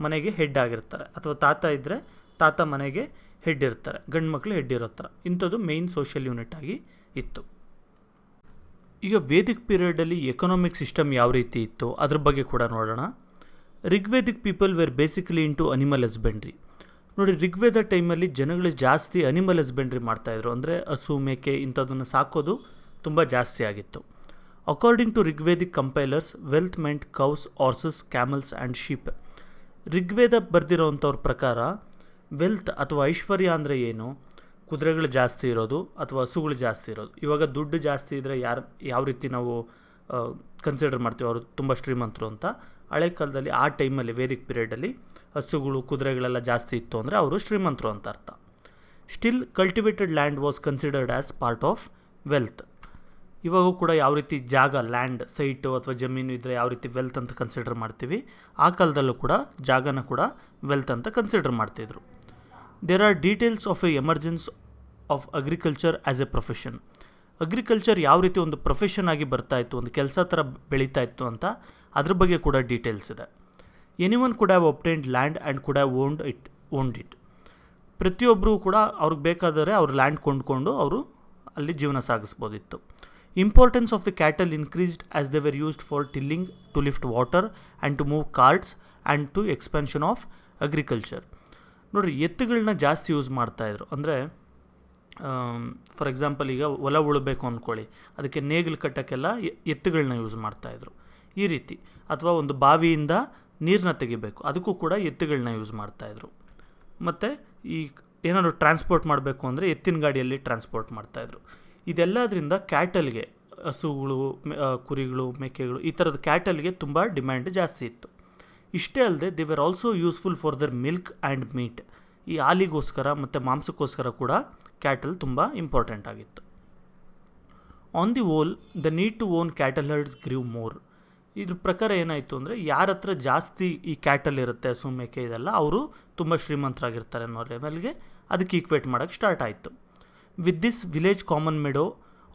ಮನೆಗೆ ಹೆಡ್ ಆಗಿರ್ತಾರೆ, ಅಥವಾ ತಾತ ಇದ್ದರೆ ತಾತ ಮನೆಗೆ ಹೆಡ್ ಇರ್ತಾರೆ, ಗಂಡು ಮಕ್ಕಳು ಹೆಡ್ ಇರೋ ಥರ. ಇಂಥದ್ದು ಮೇಯ್ನ್ ಸೋಷಿಯಲ್ ಯೂನಿಟ್ ಆಗಿ ಇತ್ತು. ಈಗ ವೇದಿಕ್ ಪೀರಿಯಡಲ್ಲಿ ಎಕನಾಮಿಕ್ ಸಿಸ್ಟಮ್ ಯಾವ ರೀತಿ ಇತ್ತು ಅದ್ರ ಬಗ್ಗೆ ಕೂಡ ನೋಡೋಣ. Rigvedic people were basically into animal husbandry. ನೋಡಿ, ರಿಗ್ವೇದ ಟೈಮಲ್ಲಿ ಜನಗಳು ಜಾಸ್ತಿ ಅನಿಮಲ್ ಹಸ್ಬೆಂಡ್ರಿ ಮಾಡ್ತಾಯಿದ್ರು. ಅಂದರೆ ಹಸು, ಮೇಕೆ ಇಂಥದ್ದನ್ನು ಸಾಕೋದು ತುಂಬ ಜಾಸ್ತಿ ಆಗಿತ್ತು. According to Rigvedic compilers, wealth meant cows, horses, camels and sheep. Rigveda ಬರೆದಿರೋವಂಥವ್ರ ಪ್ರಕಾರ ವೆಲ್ತ್ ಅಥವಾ ಐಶ್ವರ್ಯ ಅಂದರೆ ಏನು? ಕುದುರೆಗಳು ಜಾಸ್ತಿ ಇರೋದು ಅಥವಾ ಹಸುಗಳು ಜಾಸ್ತಿ ಇರೋದು. ಇವಾಗ ದುಡ್ಡು ಜಾಸ್ತಿ ಇದ್ದರೆ ಯಾವ ರೀತಿ ನಾವು ಕನ್ಸಿಡರ್ ಮಾಡ್ತೀವಿ ಅವರು ತುಂಬ ಶ್ರೀಮಂತರು ಅಂತ. ಹಳೆ ಕಾಲದಲ್ಲಿ ಆ ಟೈಮಲ್ಲಿ ವೇದಿಕ್ ಪೀರಿಯಡಲ್ಲಿ ಹಸುಗಳು, ಕುದುರೆಗಳೆಲ್ಲ ಜಾಸ್ತಿ ಇತ್ತು ಅಂದರೆ ಅವರು ಶ್ರೀಮಂತರು ಅಂತ ಅರ್ಥ. Still cultivated land was considered as part of wealth. ಇವಾಗೂ ಕೂಡ ಯಾವ ರೀತಿ ಜಾಗ, ಲ್ಯಾಂಡ್, ಸೈಟು ಅಥವಾ ಜಮೀನು ಇದ್ದರೆ ಯಾವ ರೀತಿ ವೆಲ್ತ್ ಅಂತ ಕನ್ಸಿಡರ್ ಮಾಡ್ತೀವಿ, ಆ ಕಾಲದಲ್ಲೂ ಕೂಡ ಜಾಗನ ಕೂಡ ವೆಲ್ತ್ ಅಂತ ಕನ್ಸಿಡರ್ ಮಾಡ್ತಿದ್ರು. There are details of a emergence of agriculture as a profession. Agriculture ಯಾವ ರೀತಿ ಒಂದು ಪ್ರೊಫೆಷನ್ ಆಗಿ ಬರ್ತಾಯಿತ್ತು, ಒಂದು ಕೆಲಸ ಥರ ಬೆಳೀತಾ ಇತ್ತು ಅಂತ ಅದ್ರ ಬಗ್ಗೆ ಕೂಡ ಡೀಟೇಲ್ಸ್ ಇದೆ. Anyone could have obtained land and could have owned it. ಪ್ರತಿಯೊಬ್ಬರೂ ಕೂಡ ಅವ್ರಿಗೆ ಬೇಕಾದರೆ ಅವ್ರ ಲ್ಯಾಂಡ್ ಕೊಂಡ್ಕೊಂಡು ಅವರು ಅಲ್ಲಿ ಜೀವನ ಸಾಗಿಸ್ಬೋದಿತ್ತು. Importance of the cattle increased as they were used for tilling, to lift water and to move carts and to expansion of agriculture. ನೋಡಿರಿ, ಎತ್ತುಗಳನ್ನ ಜಾಸ್ತಿ ಯೂಸ್ ಮಾಡ್ತಾಯಿದ್ರು. ಅಂದರೆ ಫಾರ್ ಎಕ್ಸಾಂಪಲ್ ಈಗ ಹೊಲ ಉಳಬೇಕು ಅಂದ್ಕೊಳ್ಳಿ, ಅದಕ್ಕೆ ನೇಗಿಲು ಕಟ್ಟೋಕ್ಕೆಲ್ಲ ಎತ್ತುಗಳನ್ನ ಯೂಸ್ ಮಾಡ್ತಾಯಿದ್ರು ಈ ರೀತಿ. ಅಥವಾ ಒಂದು ಬಾವಿಯಿಂದ ನೀರನ್ನ ತೆಗಿಬೇಕು, ಅದಕ್ಕೂ ಕೂಡ ಎತ್ತುಗಳನ್ನ ಯೂಸ್ ಮಾಡ್ತಾಯಿದ್ರು. ಮತ್ತು ಈ ಏನಾದರೂ ಟ್ರಾನ್ಸ್ಪೋರ್ಟ್ ಮಾಡಬೇಕು ಅಂದರೆ ಎತ್ತಿನ ಗಾಡಿಯಲ್ಲಿ ಟ್ರಾನ್ಸ್ಪೋರ್ಟ್ ಮಾಡ್ತಾಯಿದ್ರು. ಇದೆಲ್ಲದರಿಂದ ಕ್ಯಾಟಲ್ಗೆ, ಹಸುಗಳು, ಕುರಿಗಳು, ಮೇಕೆಗಳು, ಈ ಥರದ ಕ್ಯಾಟಲ್ಗೆ ತುಂಬ ಡಿಮ್ಯಾಂಡ್ ಜಾಸ್ತಿ ಇತ್ತು. ಇಷ್ಟೇ ಅಲ್ಲದೆ they were also useful for their milk and meat. ಈ ಹಾಲಿಗೋಸ್ಕರ ಮತ್ತು ಮಾಂಸಕ್ಕೋಸ್ಕರ ಕೂಡ ಕ್ಯಾಟಲ್ ತುಂಬ ಇಂಪಾರ್ಟೆಂಟ್ ಆಗಿತ್ತು. On the whole the need to own cattle herds grew more. ಇದ್ರ ಪ್ರಕಾರ ಏನಾಯಿತು ಅಂದರೆ, ಯಾರ ಹತ್ರ ಜಾಸ್ತಿ ಈ ಕ್ಯಾಟಲ್ ಇರುತ್ತೆ, ಹಸು, ಮೇಕೆ ಇದೆಲ್ಲ, ಅವರು ತುಂಬ ಶ್ರೀಮಂತರಾಗಿರ್ತಾರೆ ಅನ್ನೋ ಲೆವೆಲ್ಗೆ ಅದಕ್ಕೆ ಈಕ್ವೇಟ್ ಮಾಡೋಕ್ಕೆ ಸ್ಟಾರ್ಟ್ ಆಯಿತು. With this village common meadow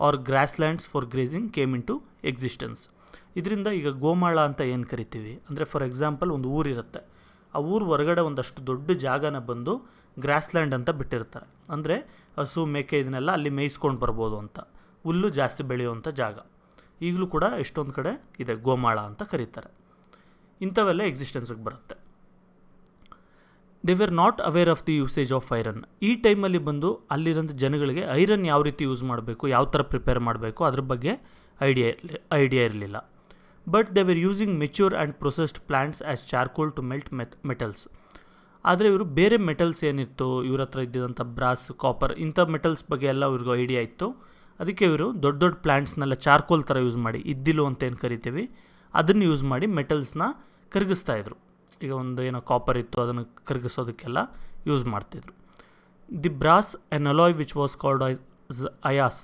or grass lands for grazing came into existence. ಇದರಿಂದ ಈಗ ಗೋಮಾಳ ಅಂತ ಏನು ಕರಿತೀವಿ ಅಂದರೆ, ಫಾರ್ ಎಕ್ಸಾಂಪಲ್ ಒಂದು ಊರಿರುತ್ತೆ, ಆ ಊರು ಹೊರಗಡೆ ಒಂದಷ್ಟು ದೊಡ್ಡ ಜಾಗನ ಬಂದು ಗ್ರಾಸ್ ಲ್ಯಾಂಡ್ ಅಂತ ಬಿಟ್ಟಿರ್ತಾರೆ. ಅಂದರೆ ಹಸು, ಮೇಕೆ ಇದನ್ನೆಲ್ಲ ಅಲ್ಲಿ ಮೇಯಿಸ್ಕೊಂಡು ಬರ್ಬೋದು ಅಂತ, ಹುಲ್ಲು ಜಾಸ್ತಿ ಬೆಳೆಯುವಂಥ ಜಾಗ. ಈಗಲೂ ಕೂಡ ಎಷ್ಟೊಂದು ಕಡೆ ಇದೆ, ಗೋಮಾಳ ಅಂತ ಕರೀತಾರೆ. ಇಂಥವೆಲ್ಲ ಎಕ್ಸಿಸ್ಟೆನ್ಸಿಗೆ ಬರುತ್ತೆ. They were not aware of the usage of iron. ಈ ಟೈಮಲ್ಲಿ ಬಂದು ಅಲ್ಲಿರೋಂಥ ಜನಗಳಿಗೆ ಐರನ್ ಯಾವ ರೀತಿ ಯೂಸ್ ಮಾಡಬೇಕು, ಯಾವ ಥರ ಪ್ರಿಪೇರ್ ಮಾಡಬೇಕು ಅದ್ರ ಬಗ್ಗೆ ಐಡಿಯಾ ಇರಲಿಲ್ಲ. But they were using mature and processed plants as charcoal to melt metals. ಆದರೆ ಇವರು ಬೇರೆ ಮೆಟಲ್ಸ್ ಏನಿತ್ತು ಇವ್ರ ಹತ್ರ ಇದ್ದಿದ್ದಂಥ ಬ್ರಾಸ್, ಕಾಪರ್, ಇಂಥ ಮೆಟಲ್ಸ್ ಬಗ್ಗೆ ಎಲ್ಲ ಇವ್ರಿಗೂ ಐಡಿಯಾ ಇತ್ತು. ಅದಕ್ಕೆ ಇವರು ದೊಡ್ಡ ದೊಡ್ಡ ಪ್ಲ್ಯಾಂಟ್ಸ್ನೆಲ್ಲ ಚಾರ್ಕೋಲ್ ಥರ ಯೂಸ್ ಮಾಡಿ, ಇದ್ದಿಲು ಅಂತ ಏನು ಕರಿತೀವಿ, ಅದನ್ನು ಯೂಸ್ ಮಾಡಿ ಮೆಟಲ್ಸ್ನ ಕರಗಿಸ್ತಾಯಿದ್ರು. ಈಗ ಒಂದು ಏನೋ ಕಾಪರ್ ಇತ್ತು, ಅದನ್ನು ಕರಗಿಸೋದಕ್ಕೆಲ್ಲ ಯೂಸ್ ಮಾಡ್ತಿದ್ರು. The brass an alloy which was called ayas.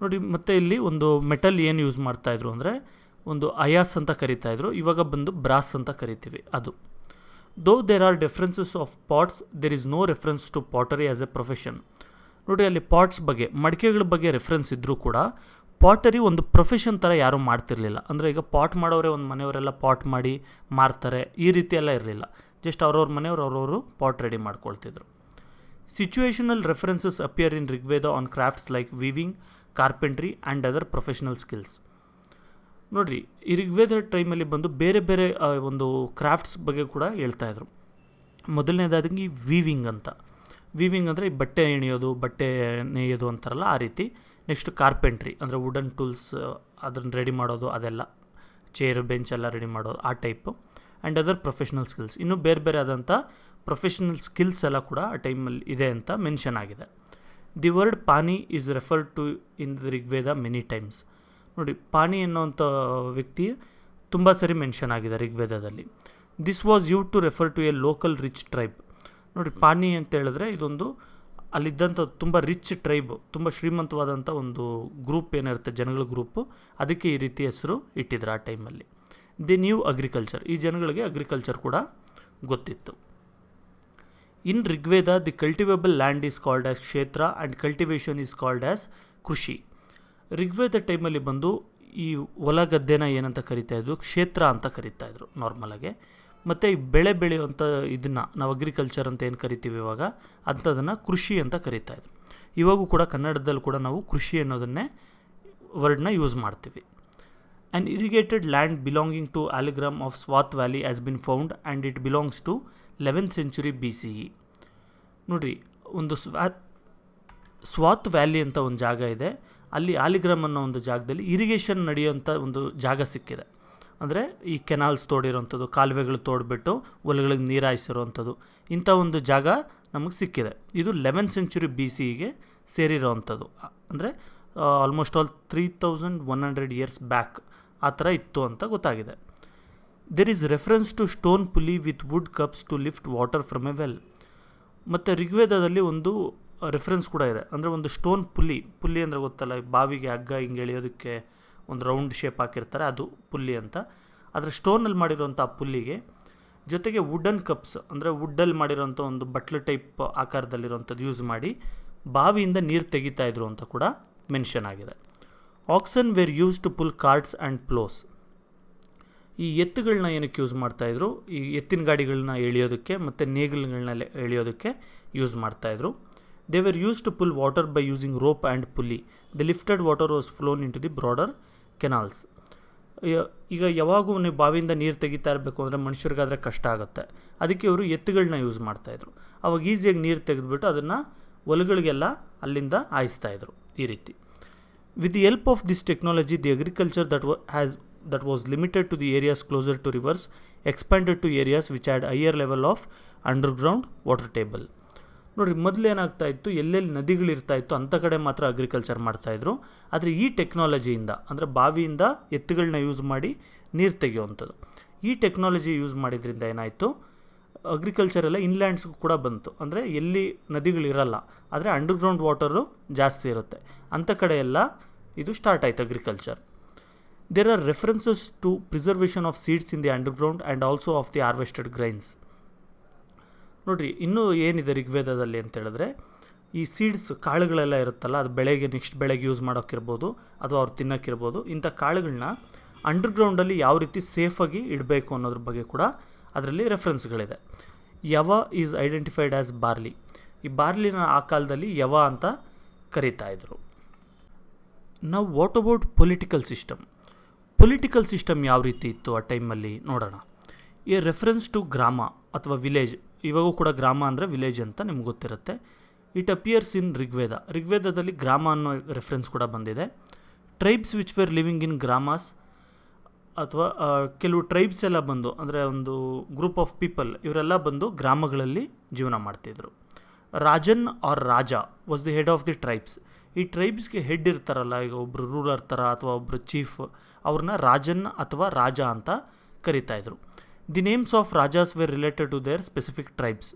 ನೋಡಿ, ಮತ್ತು ಇಲ್ಲಿ ಒಂದು ಮೆಟಲ್ ಏನು ಯೂಸ್ ಮಾಡ್ತಾಯಿದ್ರು ಅಂದರೆ, ಒಂದು ಅಯಾಸ್ ಅಂತ ಕರಿತಾಯಿದ್ರು, ಇವಾಗ ಬಂದು ಬ್ರಾಸ್ ಅಂತ ಕರಿತೀವಿ ಅದು. Though there are differences of pots, there is no reference to pottery as a profession. ನೋಡಿ, ಅಲ್ಲಿ ಪಾಟ್ಸ್ ಬಗ್ಗೆ, ಮಡಿಕೆಗಳ ಬಗ್ಗೆ ರೆಫರೆನ್ಸ್ ಇದ್ದರೂ ಕೂಡ ಪಾಟರಿ ಒಂದು ಪ್ರೊಫೆಷನ್ ಥರ ಯಾರೂ ಮಾಡ್ತಿರ್ಲಿಲ್ಲ. ಅಂದರೆ ಈಗ ಪಾಟ್ ಮಾಡೋರೆ ಒಂದು ಮನೆಯವರೆಲ್ಲ ಪಾಟ್ ಮಾಡಿ ಮಾರ್ತಾರೆ, ಈ ರೀತಿ ಎಲ್ಲ ಇರಲಿಲ್ಲ. ಜಸ್ಟ್ ಅವ್ರವ್ರ ಮನೆಯವ್ರು ಅವ್ರವರು ಪಾಟ್ ರೆಡಿ ಮಾಡ್ಕೊಳ್ತಿದ್ರು. Situational references appear in Rigveda on crafts like weaving, carpentry and other professional skills. ನೋಡಿರಿ, ಈ ರಿಗ್ವೇದ ಟೈಮಲ್ಲಿ ಬಂದು ಬೇರೆ ಬೇರೆ ಒಂದು ಕ್ರಾಫ್ಟ್ಸ್ ಬಗ್ಗೆ ಕೂಡ ಹೇಳ್ತಾಯಿದ್ರು. ಮೊದಲನೇದಾಗಿ ವೀವಿಂಗ್ ಅಂತ. ವೀವಿಂಗ್ ಅಂದರೆ ಈ ಬಟ್ಟೆ ಎಣಿಯೋದು, ಬಟ್ಟೆ ನೇಯೋದು ಅಂತಾರಲ್ಲ ಆ ರೀತಿ. ನೆಕ್ಸ್ಟ್ ಕಾರ್ಪೆಂಟ್ರಿ ಅಂದರೆ ವುಡನ್ ಟೂಲ್ಸ್, ಅದನ್ನು ರೆಡಿ ಮಾಡೋದು, ಅದೆಲ್ಲ ಚೇರ್, ಬೆಂಚ್ ಎಲ್ಲ ರೆಡಿ ಮಾಡೋದು ಆ type. And other professional skills, ಇನ್ನೂ ಬೇರೆ ಬೇರೆ ಆದಂಥ ಪ್ರೊಫೆಷ್ನಲ್ ಸ್ಕಿಲ್ಸ್ ಎಲ್ಲ ಕೂಡ ಆ ಟೈಮಲ್ಲಿ ಇದೆ ಅಂತ ಮೆನ್ಷನ್ ಆಗಿದೆ. The word Pani is referred to in the Rigveda many times. ನೋಡಿ, ಪಾನಿ ಅನ್ನೋವಂಥ ವ್ಯಕ್ತಿ ತುಂಬ ಸರಿ ಮೆನ್ಷನ್ ಆಗಿದೆ ರಿಗ್ವೇದದಲ್ಲಿ. This was use to refer to a local rich tribe. ನೋಡಿ, ಪಾನಿ ಅಂತ ಹೇಳಿದ್ರೆ ಇದೊಂದು ಅಲ್ಲಿದ್ದಂಥ ತುಂಬ ರಿಚ್ ಟ್ರೈಬ್, ತುಂಬ ಶ್ರೀಮಂತವಾದಂಥ ಒಂದು ಗ್ರೂಪ್ ಏನಿರುತ್ತೆ, ಜನಗಳ ಗ್ರೂಪು, ಅದಕ್ಕೆ ಈ ರೀತಿ ಹೆಸರು ಇಟ್ಟಿದ್ರು ಆ ಟೈಮಲ್ಲಿ. ದಿ ನ್ಯೂ ಅಗ್ರಿಕಲ್ಚರ್, ಈ ಜನಗಳಿಗೆ ಅಗ್ರಿಕಲ್ಚರ್ ಕೂಡ ಗೊತ್ತಿತ್ತು. In Rigveda the cultivable land is called as kshetra and cultivation is called as krishi. Rigveda ಟೈಮಲ್ಲಿ ಬಂದು ಈ ಹೊಲ ಗದ್ದೆನ ಏನಂತ ಕರಿತಾಯಿದ್ರು, ಕ್ಷೇತ್ರ ಅಂತ ಕರಿತಾಯಿದ್ರು ನಾರ್ಮಲಾಗೆ. ಮತ್ತು ಈ ಬೆಳೆ ಬೆಳೆಯುವಂಥ ಇದನ್ನು ನಾವು ಅಗ್ರಿಕಲ್ಚರ್ ಅಂತ ಏನು ಕರಿತೀವಿ ಇವಾಗ, ಅಂಥದನ್ನು ಕೃಷಿ ಅಂತ ಕರಿತಾಯಿದ್ರು. ಇವಾಗೂ ಕೂಡ ಕನ್ನಡದಲ್ಲಿ ಕೂಡ ನಾವು ಕೃಷಿ ಅನ್ನೋದನ್ನೇ ವರ್ಡ್ನ ಯೂಸ್ ಮಾಡ್ತೀವಿ. An irrigated land belonging to Aligram of Swat Valley has been found and it belongs to 11th century BCE. ನೋಡಿರಿ, ಒಂದು ಸ್ವಾತ್ ವ್ಯಾಲಿ ಅಂತ ಒಂದು ಜಾಗ ಇದೆ, ಅಲ್ಲಿ ಆಲಿಗ್ರಾಮ್ ಅನ್ನೋ ಒಂದು ಜಾಗದಲ್ಲಿ ಇರಿಗೇಷನ್ ನಡೆಯುವಂಥ ಒಂದು ಜಾಗ ಸಿಕ್ಕಿದೆ. ಅಂದರೆ ಈ ಕೆನಾಲ್ಸ್ ತೋಡಿರೋವಂಥದ್ದು, ಕಾಲುವೆಗಳು ತೋಡಿಬಿಟ್ಟು ಹೊಲಗಳಿಗೆ ನೀರು ಹಾಯಿಸಿರೋವಂಥದ್ದು, ಇಂಥ ಒಂದು ಜಾಗ ನಮಗೆ ಸಿಕ್ಕಿದೆ. ಇದು 11th century BCEಗೆ ಸೇರಿರೋವಂಥದ್ದು. ಅಂದರೆ ಆಲ್ಮೋಸ್ಟ್ ಆಲ್ 3100 years ಬ್ಯಾಕ್ ಆ ಥರ ಇತ್ತು ಅಂತ ಗೊತ್ತಾಗಿದೆ. There is reference to stone pulley with wood cups to lift water from a well. ಮತ್ತು ಋಗ್ವೇದದಲ್ಲಿ ಒಂದು ರೆಫರೆನ್ಸ್ ಕೂಡ ಇದೆ. ಅಂದರೆ ಒಂದು ಸ್ಟೋನ್ ಪುಲ್ಲಿ ಅಂದರೆ ಗೊತ್ತಲ್ಲ, ಬಾವಿಗೆ ಹಗ್ಗ ಹಿಂಗೆ ಎಳೆಯೋದಕ್ಕೆ ಒಂದು ರೌಂಡ್ ಶೇಪ್ ಹಾಕಿರ್ತಾರೆ, ಅದು ಪುಲ್ಲಿ ಅಂತ. ಅದರ ಸ್ಟೋನಲ್ಲಿ ಮಾಡಿರೋಂಥ ಆ ಪುಲ್ಲಿಗೆ ಜೊತೆಗೆ ವುಡನ್ ಕಪ್ಸ್ ಅಂದರೆ ವುಡ್ಡಲ್ಲಿ ಮಾಡಿರೋಂಥ ಒಂದು ಬಟ್ಲು ಟೈಪ್ ಆಕಾರದಲ್ಲಿರೋಂಥದ್ದು ಯೂಸ್ ಮಾಡಿ ಬಾವಿಯಿಂದ ನೀರು ತೆಗಿತಾಯಿದ್ರು ಅಂತ ಕೂಡ ಮೆನ್ಷನ್ ಆಗಿದೆ. Oxen were use to pull carts and ploughs. ಈ ಎತ್ತುಗಳನ್ನ ಏನಕ್ಕೆ ಯೂಸ್ ಮಾಡ್ತಾಯಿದ್ರು? ಈ ಎತ್ತಿನ ಗಾಡಿಗಳನ್ನ ಎಳೆಯೋದಕ್ಕೆ ಮತ್ತು ನೇಗಿಲುಗಳನ್ನ ಎಳೆಯೋದಕ್ಕೆ ಯೂಸ್ ಮಾಡ್ತಾಯಿದ್ರು. They were use to pull water by using rope and pulley. The lifted water was flown into the broader canals. ಈಗ ಯಾವಾಗೂ ನೀವು ಬಾವಿಯಿಂದ ನೀರು ತೆಗಿತಾ ಇರಬೇಕು ಅಂದರೆ ಮನುಷ್ಯರಿಗಾದರೆ ಕಷ್ಟ ಆಗುತ್ತೆ, ಅದಕ್ಕೆ ಇವರು ಎತ್ತುಗಳನ್ನ ಯೂಸ್ ಮಾಡ್ತಾಯಿದ್ರು. ಅವಾಗ ಈಸಿಯಾಗಿ ನೀರು ತೆಗೆದುಬಿಟ್ಟು ಅದನ್ನು ಹೊಲಗಳಿಗೆಲ್ಲ ಅಲ್ಲಿಂದ ಹಾಯಿಸ್ತಾಯಿದ್ರು ಈ ರೀತಿ. With the help of this technology the agriculture that was limited to the areas closer to rivers expanded to areas which had higher level of underground water table. ನೋಡಿರಿ, ಮೊದಲು ಏನಾಗ್ತಾ ಇತ್ತು, ಎಲ್ಲೆಲ್ಲಿ ನದಿಗಳಿರ್ತಾಯಿತ್ತು ಅಂಥ ಕಡೆ ಮಾತ್ರ ಅಗ್ರಿಕಲ್ಚರ್ ಮಾಡ್ತಾಯಿದ್ರು. ಆದರೆ ಈ ಟೆಕ್ನಾಲಜಿಯಿಂದ, ಅಂದರೆ ಬಾವಿಯಿಂದ ಎತ್ತುಗಳನ್ನ ಯೂಸ್ ಮಾಡಿ ನೀರು ತೆಗೆಯುವಂಥದ್ದು, ಈ ಟೆಕ್ನಾಲಜಿ ಯೂಸ್ ಮಾಡಿದ್ರಿಂದ ಏನಾಯಿತು, ಅಗ್ರಿಕಲ್ಚರ್ ಎಲ್ಲ ಇನ್ಲ್ಯಾಂಡ್ಸ್ಗೂ ಕೂಡ ಬಂತು. ಅಂದರೆ ಎಲ್ಲಿ ನದಿಗಳಿರಲ್ಲ ಆದರೆ ಅಂಡರ್ಗ್ರೌಂಡ್ ವಾಟರು ಜಾಸ್ತಿ ಇರುತ್ತೆ ಅಂಥ ಕಡೆ ಎಲ್ಲ ಇದು ಸ್ಟಾರ್ಟ್ ಆಯಿತು agriculture. There are references to preservation of seeds in the underground and also of the harvested grains. ನೋಡಿರಿ, ಇನ್ನೂ ಏನಿದೆ ಋಗ್ವೇದದಲ್ಲಿ ಅಂತ ಹೇಳಿದ್ರೆ, ಈ ಸೀಡ್ಸ್ ಕಾಳುಗಳೆಲ್ಲ ಇರುತ್ತಲ್ಲ, ಅದು ನೆಕ್ಸ್ಟ್ ಬೆಳೆಗೆ ಯೂಸ್ ಮಾಡೋಕ್ಕಿರ್ಬೋದು ಅಥವಾ ಅವ್ರು ತಿನ್ನೋಕ್ಕಿರ್ಬೋದು, ಇಂಥ ಕಾಳುಗಳನ್ನ ಅಂಡರ್ಗ್ರೌಂಡಲ್ಲಿ ಯಾವ ರೀತಿ ಸೇಫಾಗಿ ಇಡಬೇಕು ಅನ್ನೋದ್ರ ಬಗ್ಗೆ ಕೂಡ ಅದರಲ್ಲಿ ರೆಫರೆನ್ಸ್ಗಳಿದೆ. ಯವ ಈಸ್ ಐಡೆಂಟಿಫೈಡ್ ಆ್ಯಸ್ ಬಾರ್ಲಿ. ಈ ಬಾರ್ಲಿನ ಆ ಕಾಲದಲ್ಲಿ ಯವ ಅಂತ ಕರೀತಾಯಿದ್ರು. ನಾವು what about political system? Political system ಯಾವ ರೀತಿ ಇತ್ತು ಆ ಟೈಮಲ್ಲಿ ನೋಡೋಣ. ಈ ರೆಫರೆನ್ಸ್ ಟು ಗ್ರಾಮ ಅಥವಾ ವಿಲೇಜ್, ಇವಾಗೂ ಕೂಡ ಗ್ರಾಮ ಅಂದರೆ ವಿಲೇಜ್ ಅಂತ ನಿಮ್ಗೆ ಗೊತ್ತಿರುತ್ತೆ. ಇಟ್ ಅಪಿಯರ್ಸ್ ಇನ್ ಋಗ್ವೇದದಲ್ಲಿ ಗ್ರಾಮ ಅನ್ನೋ ರೆಫರೆನ್ಸ್ ಕೂಡ ಬಂದಿದೆ. Tribes which were living in gramas, ಅಥವಾ ಕೆಲವು ಟ್ರೈಬ್ಸ್ ಎಲ್ಲ ಬಂದು, ಅಂದರೆ ಒಂದು ಗ್ರೂಪ್ ಆಫ್ ಪೀಪಲ್, ಇವರೆಲ್ಲ ಬಂದು ಗ್ರಾಮಗಳಲ್ಲಿ ಜೀವನ ಮಾಡ್ತಿದ್ರು. Rajan or Raja was the head of the tribes. ಈ ಟ್ರೈಬ್ಸ್ಗೆ ಹೆಡ್ ಇರ್ತಾರಲ್ಲ, ಈಗ ಒಬ್ಬರು ರೂಲರ್ ಥರ ಅಥವಾ ಒಬ್ಬರು ಚೀಫ್, ಅವ್ರನ್ನ ರಾಜನ್ ಅಥವಾ ರಾಜ ಅಂತ ಕರಿತಾಯಿದ್ರು. The names of rajas were related to their specific tribes.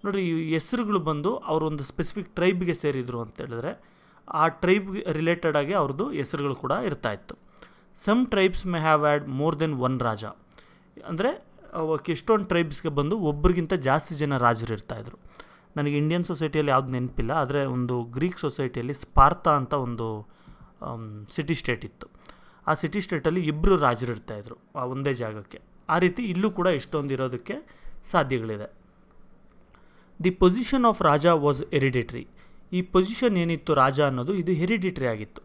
ನೋಡಿರಿ, ಈ ಹೆಸರುಗಳು ಬಂದು ಅವರೊಂದು ಸ್ಪೆಸಿಫಿಕ್ ಟ್ರೈಬ್ಗೆ ಸೇರಿದರು ಅಂತ ಹೇಳಿದ್ರೆ ಆ ಟ್ರೈಬ್ಗೆ ರಿಲೇಟೆಡ್ ಆಗಿ ಅವ್ರದ್ದು ಹೆಸರುಗಳು ಕೂಡ ಇರ್ತಾಯಿತ್ತು. Some tribes may have had more than one raja. ಅಂದರೆ ಎಷ್ಟೊಂದು ಟ್ರೈಬ್ಸ್ಗೆ ಬಂದು ಒಬ್ರಿಗಿಂತ ಜಾಸ್ತಿ ಜನ ರಾಜರು ಇರ್ತಾಯಿದ್ರು. ನನಗೆ ಇಂಡಿಯನ್ ಸೊಸೈಟಿಯಲ್ಲಿ ಯಾವ್ದು ನೆನಪಿಲ್ಲ, ಆದರೆ ಒಂದು ಗ್ರೀಕ್ ಸೊಸೈಟಿಯಲ್ಲಿ ಸ್ಪಾರ್ತಾ ಅಂತ ಒಂದು ಸಿಟಿ ಸ್ಟೇಟ್ ಇತ್ತು. ಆ ಸಿಟಿ ಸ್ಟೇಟಲ್ಲಿ ಇಬ್ಬರು ರಾಜರು ಇರ್ತಾಯಿದ್ರು ಆ ಒಂದೇ ಜಾಗಕ್ಕೆ. ಆ ರೀತಿ ಇಲ್ಲೂ ಕೂಡ ಎಷ್ಟೊಂದು ಇರೋದಕ್ಕೆ ಸಾಧ್ಯಗಳಿದೆ. The position of raja was hereditary. ಈ ಪೊಸಿಷನ್ ಏನಿತ್ತು ರಾಜ ಅನ್ನೋದು, ಇದು ಹೆರಿಡಿಟ್ರಿ ಆಗಿತ್ತು.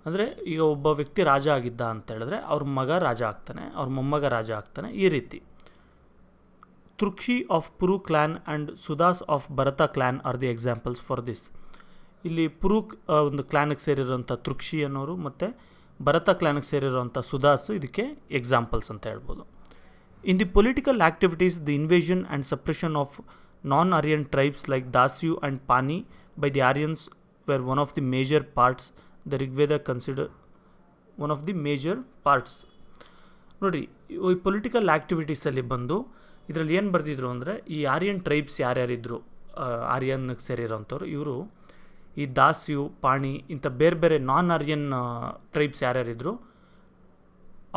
ಅಂದರೆ ಈಗ ಒಬ್ಬ ವ್ಯಕ್ತಿ ರಾಜ ಆಗಿದ್ದ ಅಂತ ಹೇಳಿದ್ರೆ ಅವ್ರ ಮಗ ರಾಜ ಆಗ್ತಾನೆ, ಅವ್ರ ಮೊಮ್ಮಗ ರಾಜ ಆಗ್ತಾನೆ, ಈ ರೀತಿ. Trikshi of Puru clan and Sudas of Bharata clan are the examples for this. ಇಲ್ಲಿ ಪುರು ಒಂದು ಕ್ಲಾನಿಗೆ ಸೇರಿರೋಂಥ ತೃಕ್ಷಿ ಅನ್ನೋರು ಮತ್ತು ಭರತ ಕ್ಲಾನಿಗೆ ಸೇರಿರೋಂಥ ಸುದಾಸ್ ಇದಕ್ಕೆ ಎಕ್ಸಾಂಪಲ್ಸ್ ಅಂತ ಹೇಳ್ಬೋದು. In the political activities, the invasion and suppression of non-Aryan tribes like Dasyu and Pani by the Aryans were one of the major parts the Rigveda consider one of the major parts. ನೋಡಿ, ಈ ಪೊಲಿಟಿಕಲ್ ಆ್ಯಕ್ಟಿವಿಟೀಸಲ್ಲಿ ಬಂದು ಇದರಲ್ಲಿ ಏನು ಬರೆದಿದ್ರು ಅಂದರೆ, ಈ ಆರ್ಯನ್ ಟ್ರೈಬ್ಸ್ ಯಾರ್ಯಾರಿದ್ರು, ಆರ್ಯನ್ಗೆ ಸೇರಿರೋಂಥವ್ರು, ಇವರು ಈ ದಾಸ್ಯು, ಪಾಣಿ ಇಂಥ ಬೇರೆ ಬೇರೆ ನಾನ್ ಆರ್ಯನ್ ಟ್ರೈಬ್ಸ್ ಯಾರ್ಯಾರಿದ್ರು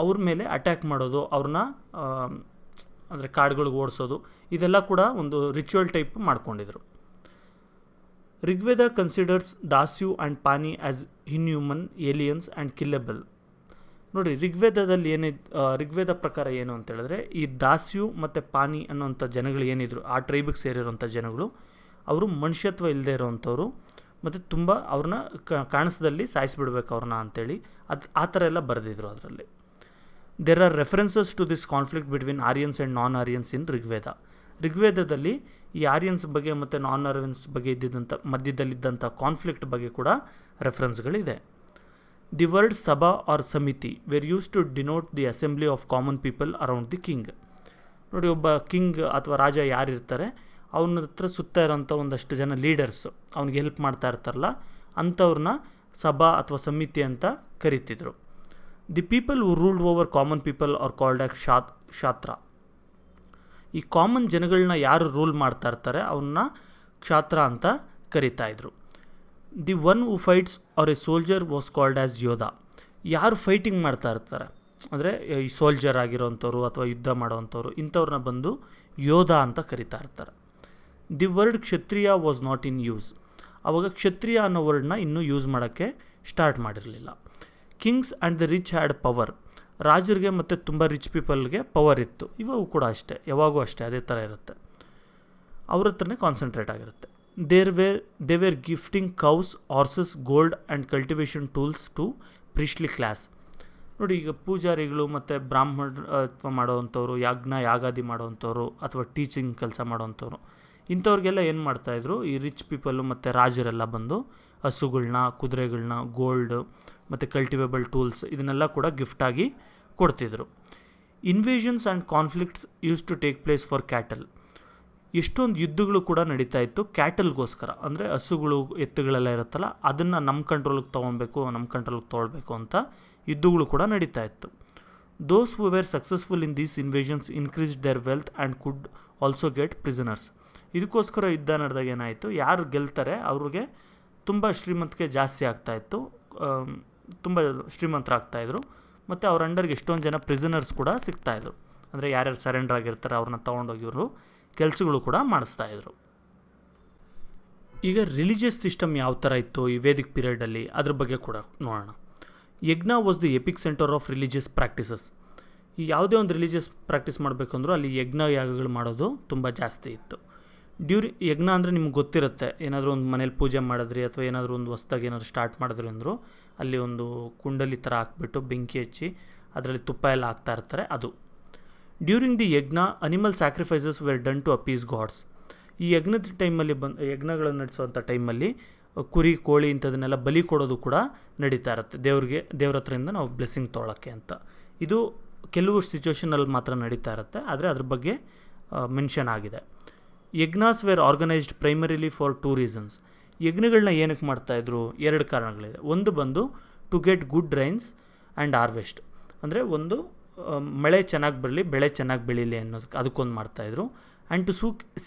ಅವ್ರ ಮೇಲೆ ಅಟ್ಯಾಕ್ ಮಾಡೋದು, ಅವ್ರನ್ನ ಅಂದರೆ ಕಾಡುಗಳಿಗೆ ಓಡಿಸೋದು, ಇದೆಲ್ಲ ಕೂಡ ಒಂದು ರಿಚುವಲ್ ಟೈಪ್ ಮಾಡ್ಕೊಂಡಿದ್ರು. Rigveda considers Dasyu and Pani as inhuman, aliens and killable. ನೋಡಿ, ಋಗ್ವೇದದಲ್ಲಿ ಋಗ್ವೇದ ಪ್ರಕಾರ ಏನು ಅಂತ ಹೇಳಿದ್ರೆ, ಈ ದಾಸ್ಯು ಮತ್ತು ಪಾನಿ ಅನ್ನೋಂಥ ಜನಗಳು ಏನಿದ್ರು, ಆ ಟ್ರೈಬಿಗೆ ಸೇರಿರೋಂಥ ಜನಗಳು, ಅವರು ಮನುಷ್ಯತ್ವ ಇಲ್ಲದೆ ಇರೋವಂಥವ್ರು ಮತ್ತು ತುಂಬ ಅವ್ರನ್ನ ಕಾಣಿಸ್ದಲ್ಲಿ ಸಾಯಿಸಿಬಿಡ್ಬೇಕು ಅವ್ರನ್ನ ಅಂಥೇಳಿ ಆ ಥರ ಎಲ್ಲ ಬರೆದಿದ್ರು ಅದರಲ್ಲಿ. There are references to this conflict between Aryans and non Aryans in Rigveda. ಋಗ್ವೇದದಲ್ಲಿ ಈ ಆರ್ಯನ್ಸ್ ಬಗ್ಗೆ ಮತ್ತು ನಾನ್ ಆರ್ಯನ್ಸ್ ಬಗ್ಗೆ ಇದ್ದಿದ್ದಂಥ ಮಧ್ಯದಲ್ಲಿದ್ದಂಥ ಕಾನ್ಫ್ಲಿಕ್ಟ್ ಬಗ್ಗೆ ಕೂಡ ರೆಫರೆನ್ಸ್ಗಳಿದೆ. The word sabha or samiti were use to denote the assembly of common people around the king. ನೋಡಿ, ಒಬ್ಬ ಕಿಂಗ್ ಅಥವಾ ರಾಜ ಯಾರಿರ್ತಾರೆ ಅವನ ಹತ್ರ ಸುತ್ತ ಇರೋಂಥ ಒಂದಷ್ಟು ಜನ ಲೀಡರ್ಸು ಅವ್ನಿಗೆ ಹೆಲ್ಪ್ ಮಾಡ್ತಾ ಇರ್ತಾರಲ್ಲ ಅಂಥವ್ರನ್ನ ಸಭಾ ಅಥವಾ ಸಮಿತಿ ಅಂತ ಕರಿತಿದ್ರು. The people who ruled over common people are called as kshatra. ಈ ಕಾಮನ್ ಜನಗಳನ್ನ ಯಾರು ರೂಲ್ ಮಾಡ್ತಾ ಇರ್ತಾರೆ ಅವನ್ನ ಕ್ಷಾತ್ರ ಅಂತ ಕರಿತಾಯಿದ್ರು. The one who fights or a soldier was called as yodha. ಯಾರು ಫೈಟಿಂಗ್ ಮಾಡ್ತಾ ಇರ್ತಾರೆ ಅಂದರೆ ಈ ಸೋಲ್ಜರ್ ಆಗಿರೋವಂಥವ್ರು ಅಥವಾ ಯುದ್ಧ ಮಾಡೋವಂಥವ್ರು ಇಂಥವ್ರನ್ನ ಬಂದು ಯೋಧ ಅಂತ ಕರಿತಾ ಇರ್ತಾರೆ. The word Kshatriya was not in use. ಆವಾಗ ಕ್ಷತ್ರಿಯ ಅನ್ನೋ ವರ್ಡ್ನ ಇನ್ನೂ ಯೂಸ್ ಮಾಡೋಕ್ಕೆ ಸ್ಟಾರ್ಟ್ ಮಾಡಿರಲಿಲ್ಲ. Kings and the rich had power. ರಾಜರಿಗೆ ಮತ್ತು ತುಂಬ ರಿಚ್ ಪೀಪಲ್ಗೆ ಪವರ್ ಇತ್ತು. ಇವಾಗೂ ಕೂಡ ಅಷ್ಟೇ, ಯಾವಾಗೂ ಅಷ್ಟೇ ಅದೇ ಥರ ಇರುತ್ತೆ. ಅವ್ರ ಹತ್ರನೇ ಕಾನ್ಸಂಟ್ರೇಟ್ ಆಗಿರುತ್ತೆ. They were gifting cows, horses, gold and cultivation tools to priestly class. ನೋಡಿ, ಈಗ ಪೂಜಾರಿಗಳು ಮತ್ತು ಬ್ರಾಹ್ಮಣ ಮಾಡೋವಂಥವ್ರು, ಯಾಗಾದಿ ಮಾಡೋವಂಥವ್ರು ಅಥವಾ ಟೀಚಿಂಗ್ ಕೆಲಸ ಮಾಡೋವಂಥವ್ರು ಇಂಥವ್ರಿಗೆಲ್ಲ ಏನು ಮಾಡ್ತಾಯಿದ್ರು, ಈ ರಿಚ್ ಪೀಪಲ್ಲು ಮತ್ತು ರಾಜರೆಲ್ಲ ಬಂದು ಹಸುಗಳನ್ನ, ಕುದುರೆಗಳನ್ನ, ಗೋಲ್ಡ್ ಮತ್ತು ಕಲ್ಟಿವೇಬಲ್ ಟೂಲ್ಸ್ ಇದನ್ನೆಲ್ಲ ಕೂಡ ಗಿಫ್ಟಾಗಿ ಕೊಡ್ತಿದ್ರು. Invasions and conflicts use to take place for cattle. ಎಷ್ಟೊಂದು ಯುದ್ಧಗಳು ಕೂಡ ನಡೀತಾ ಇತ್ತು ಕ್ಯಾಟಲ್ಗೋಸ್ಕರ. ಅಂದರೆ ಹಸುಗಳು, ಎತ್ತುಗಳೆಲ್ಲ ಇರುತ್ತಲ್ಲ ಅದನ್ನು ನಮ್ಮ ಕಂಟ್ರೋಲಿಗೆ ತೊಗೊಳ್ಬೇಕು ಅಂತ ಯುದ್ಧಗಳು ಕೂಡ ನಡೀತಾ ಇತ್ತು. Those who were successful in these invasions increased their wealth and could also get prisoners. ಇದಕ್ಕೋಸ್ಕರ ಯುದ್ಧ ನಡೆದಾಗ ಏನಾಯಿತು, ಯಾರು ಗೆಲ್ತಾರೆ ಅವ್ರಿಗೆ ತುಂಬ ಶ್ರೀಮಂತಿಕೆ ಜಾಸ್ತಿ ಆಗ್ತಾಯಿತ್ತು, ತುಂಬ ಶ್ರೀಮಂತರಾಗ್ತಾಯಿದ್ರು. ಮತ್ತು ಅವ್ರ ಅಂಡರ್ಗೆ ಎಷ್ಟೊಂದು ಜನ ಪ್ರಿಸನರ್ಸ್ ಕೂಡ ಸಿಗ್ತಾಯಿದ್ರು. ಅಂದರೆ ಯಾರ್ಯಾರು ಸರೆಂಡರ್ ಆಗಿರ್ತಾರೆ ಅವ್ರನ್ನ ತೊಗೊಂಡೋಗಿ ಇವರು ಕೆಲಸಗಳು ಕೂಡ ಮಾಡಿಸ್ತಾಯಿದ್ರು. ಈಗ ರಿಲಿಜಿಯಸ್ ಸಿಸ್ಟಮ್ ಯಾವ ಥರ ಇತ್ತು ಈ ವೇದಿಕ್ ಪೀರಿಯಡಲ್ಲಿ ಅದ್ರ ಬಗ್ಗೆ ಕೂಡ ನೋಡೋಣ. ಯಜ್ಞ was the EPIC centre of religious practices. ಈ ಯಾವುದೇ ಒಂದು ರಿಲಿಜಿಯಸ್ ಪ್ರಾಕ್ಟೀಸ್ ಮಾಡಬೇಕಂದ್ರೂ ಅಲ್ಲಿ ಯಜ್ಞ ಯಾಗಗಳು ಮಾಡೋದು ತುಂಬ ಜಾಸ್ತಿ ಇತ್ತು. ಯಜ್ಞ ಅಂದರೆ ನಿಮ್ಗೆ ಗೊತ್ತಿರುತ್ತೆ, ಏನಾದರೂ ಒಂದು ಮನೇಲಿ ಪೂಜೆ ಮಾಡಿದ್ರಿ ಅಥವಾ ಏನಾದರೂ ಒಂದು ಹೊಸ್ದಾಗಿ ಏನಾದರೂ ಸ್ಟಾರ್ಟ್ ಮಾಡಿದ್ರಿ ಅಂದರೂ ಅಲ್ಲಿ ಒಂದು ಕುಂಡಲಿ ಥರ ಹಾಕ್ಬಿಟ್ಟು ಬೆಂಕಿ ಹಚ್ಚಿ ಅದರಲ್ಲಿ ತುಪ್ಪ ಎಲ್ಲ ಹಾಕ್ತಾ ಇರ್ತಾರೆ ಅದು. During the yajna animal sacrifices were done to appease gods. ಈ ಯಜ್ಞದ ಟೈಮಲ್ಲಿ ಯಜ್ಞಗಳನ್ನು ನಡೆಸೋವಂಥ ಟೈಮಲ್ಲಿ ಕುರಿ, ಕೋಳಿ ಇಂಥದನ್ನೆಲ್ಲ ಬಲಿ ಕೊಡೋದು ಕೂಡ ನಡೀತಾ ಇರುತ್ತೆ ದೇವ್ರ ಹತ್ರದಿಂದ ನಾವು ಬ್ಲೆಸ್ಸಿಂಗ್ ತೊಗೊಳಕ್ಕೆ ಅಂತ. ಇದು ಕೆಲವು ಸಿಚುವೇಷನಲ್ಲಿ ಮಾತ್ರ ನಡೀತಾ ಇರುತ್ತೆ, ಆದರೆ ಅದ್ರ ಬಗ್ಗೆ ಮೆನ್ಷನ್ ಆಗಿದೆ. Yajnas were organised primarily for 2 reasons. ಯಜ್ಞಗಳನ್ನ ಏನಕ್ಕೆ ಮಾಡ್ತಾಯಿದ್ರು? 2 ಕಾರಣಗಳಿದೆ. ಒಂದು ಬಂದು to get good rains and harvest, ಅಂದರೆ ಒಂದು ಮಳೆ ಚೆನ್ನಾಗಿ ಬರಲಿ, ಬೆಳೆ ಚೆನ್ನಾಗಿ ಬೆಳೀಲಿ ಅನ್ನೋದಕ್ಕೆ ಅದಕ್ಕೊಂದು ಮಾಡ್ತಾಯಿದ್ರು. And to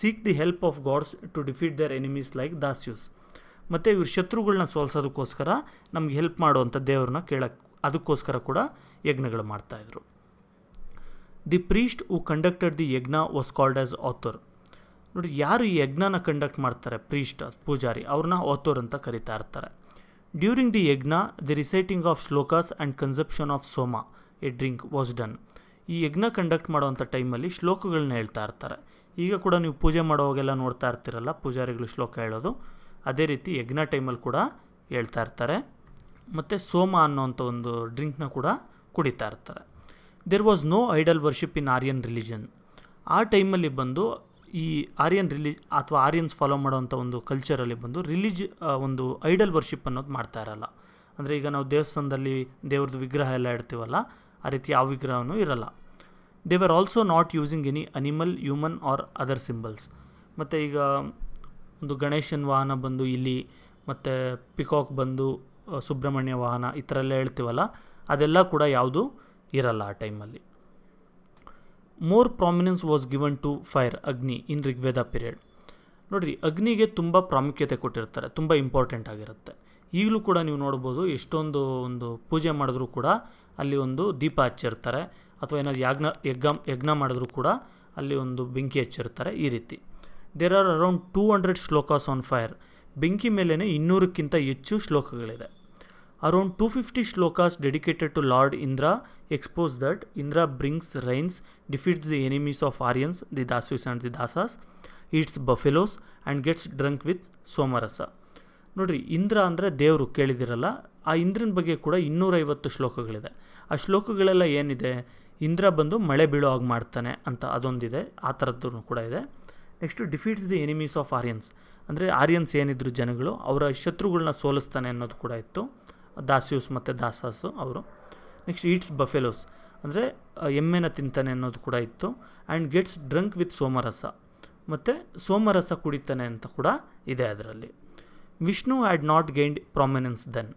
seek the help of gods to defeat their enemies like Dasyus. ಮತ್ತು ಇವ್ರ ಶತ್ರುಗಳನ್ನ ಸೋಲ್ಸೋದಕ್ಕೋಸ್ಕರ ನಮ್ಗೆ ಹೆಲ್ಪ್ ಮಾಡುವಂಥ ದೇವ್ರನ್ನ ಕೇಳಕ್ಕೆ ಅದಕ್ಕೋಸ್ಕರ ಕೂಡ ಯಜ್ಞಗಳು ಮಾಡ್ತಾಯಿದ್ರು. The priest who conducted the ಯಜ್ಞ ವಾಸ್ ಕಾಲ್ಡ್ ಆಸ್ ಆಥರ್. ನೋಡಿ, ಯಾರು ಈ ಯಜ್ಞನ ಕಂಡಕ್ಟ್ ಮಾಡ್ತಾರೆ, ಪ್ರೀಸ್ಟ್ ಪೂಜಾರಿ, ಅವ್ರನ್ನ ಆಥರ್ ಅಂತ ಕರಿತಾ ಇರ್ತಾರೆ. ಡ್ಯೂರಿಂಗ್ ದಿ ಯಜ್ಞ the reciting of shlokas and consumption of Soma A drink was done. ಈ ಯಜ್ಞ ಕಂಡಕ್ಟ್ ಮಾಡೋವಂಥ ಟೈಮಲ್ಲಿ ಶ್ಲೋಕಗಳನ್ನ ಹೇಳ್ತಾ ಇರ್ತಾರೆ. ಈಗ ಕೂಡ ನೀವು ಪೂಜೆ ಮಾಡೋವಾಗೆಲ್ಲ ನೋಡ್ತಾ ಇರ್ತೀರಲ್ಲ ಪೂಜಾರಿಗಳು ಶ್ಲೋಕ ಹೇಳೋದು, ಅದೇ ರೀತಿ ಯಜ್ಞ ಟೈಮಲ್ಲಿ ಕೂಡ ಹೇಳ್ತಾ ಇರ್ತಾರೆ. ಮತ್ತು ಸೋಮ ಅನ್ನೋವಂಥ ಒಂದು ಡ್ರಿಂಕ್ನ ಕೂಡ ಕುಡಿತಾ ಇರ್ತಾರೆ. There was no idol worship in Aryan religion. ಆ ಟೈಮಲ್ಲಿ ಬಂದು ಈ ಆರ್ಯನ್ಸ್ ಫಾಲೋ ಮಾಡೋವಂಥ ಒಂದು ಕಲ್ಚರಲ್ಲಿ ಬಂದು ಒಂದು ಐಡಲ್ ವರ್ಷಿಪ್ ಅನ್ನೋದು ಮಾಡ್ತಾ ಇರಲ್ಲ. ಅಂದರೆ ಈಗ ನಾವು ದೇವಸ್ಥಾನದಲ್ಲಿ ದೇವ್ರದ್ದು ವಿಗ್ರಹ ಎಲ್ಲ ಇಡ್ತೀವಲ್ಲ, ಆ ರೀತಿ ಯಾವ ವಿಗ್ರಹವೂ ಇರಲ್ಲ. They were also not using any animal, human or other symbols. ಮತ್ತು ಈಗ ಒಂದು ಗಣೇಶನ ವಾಹನ ಬಂದು ಇಲ್ಲಿ, ಮತ್ತು ಪಿಕಾಕ್ ಬಂದು ಸುಬ್ರಹ್ಮಣ್ಯ ವಾಹನ, ಈ ಥರ ಎಲ್ಲ ಹೇಳ್ತೀವಲ್ಲ, ಅದೆಲ್ಲ ಕೂಡ ಯಾವುದು ಇರಲ್ಲ ಆ ಟೈಮಲ್ಲಿ. More prominence was given to fire, Agni, in Rigveda period. ನೋಡಿರಿ, ಅಗ್ನಿಗೆ ತುಂಬ ಪ್ರಾಮುಖ್ಯತೆ ಕೊಟ್ಟಿರ್ತಾರೆ, ತುಂಬ ಇಂಪಾರ್ಟೆಂಟ್ ಆಗಿರುತ್ತೆ. ಈಗಲೂ ಕೂಡ ನೀವು ನೋಡ್ಬೋದು, ಎಷ್ಟೊಂದು ಒಂದು ಪೂಜೆ ಮಾಡಿದ್ರೂ ಕೂಡ ಅಲ್ಲಿ ಒಂದು ದೀಪ ಹಚ್ಚಿರ್ತಾರೆ, ಅಥವಾ ಏನಾದ್ರು ಯಜ್ಞ ಮಾಡಿದ್ರೂ ಕೂಡ ಅಲ್ಲಿ ಒಂದು ಬೆಂಕಿ ಹಚ್ಚಿರ್ತಾರೆ. ಈ ರೀತಿ there are around 200 shlokas on fire. ಬೆಂಕಿ ಮೇಲೇ 200ಕ್ಕಿಂತ ಹೆಚ್ಚು ಶ್ಲೋಕಗಳಿದೆ. Around 250 shlokas dedicated to lord Indra expose that Indra brings rains, defeats the enemies of Aryans, the Dasyus and the Dasas, eats buffaloes and gets drunk with somarasa. ನೋಡಿರಿ, ಇಂದ್ರ ಅಂದರೆ ದೇವರು ಕೇಳಿದಿರಲ್ಲ, ಆ ಇಂದ್ರನ ಬಗ್ಗೆ ಕೂಡ 250 ಶ್ಲೋಕಗಳಿದೆ. ಆ ಶ್ಲೋಕಗಳೆಲ್ಲ ಏನಿದೆ, ಇಂದ್ರ ಬಂದು ಮಳೆ ಬೀಳೋ ಹಾಗೆ ಮಾಡ್ತಾನೆ ಅಂತ ಅದೊಂದಿದೆ, ಆ ಥರದ್ದು ಕೂಡ ಇದೆ. Next defeats the enemies of Aryans, ಅಂದರೆ ಆರ್ಯನ್ಸ್ ಏನಿದ್ರು ಜನಗಳು ಅವರ ಶತ್ರುಗಳನ್ನ ಸೋಲಿಸ್ತಾನೆ ಅನ್ನೋದು ಕೂಡ ಇತ್ತು. ದಾಸ್ಯೂಸ್ ಮತ್ತು ದಾಸಾಸು ಅವರು. ನೆಕ್ಸ್ಟ್ ಈಟ್ಸ್ ಬಫೆಲೋಸ್, ಅಂದರೆ ಎಮ್ಮೆನ ತಿಂತಾನೆ ಅನ್ನೋದು ಕೂಡ ಇತ್ತು. And gets drunk with somarasa, ಮತ್ತು ಸೋಮರಸ ಕುಡಿತಾನೆ ಅಂತ ಕೂಡ ಇದೆ ಅದರಲ್ಲಿ. Vishnu had not gained prominence then,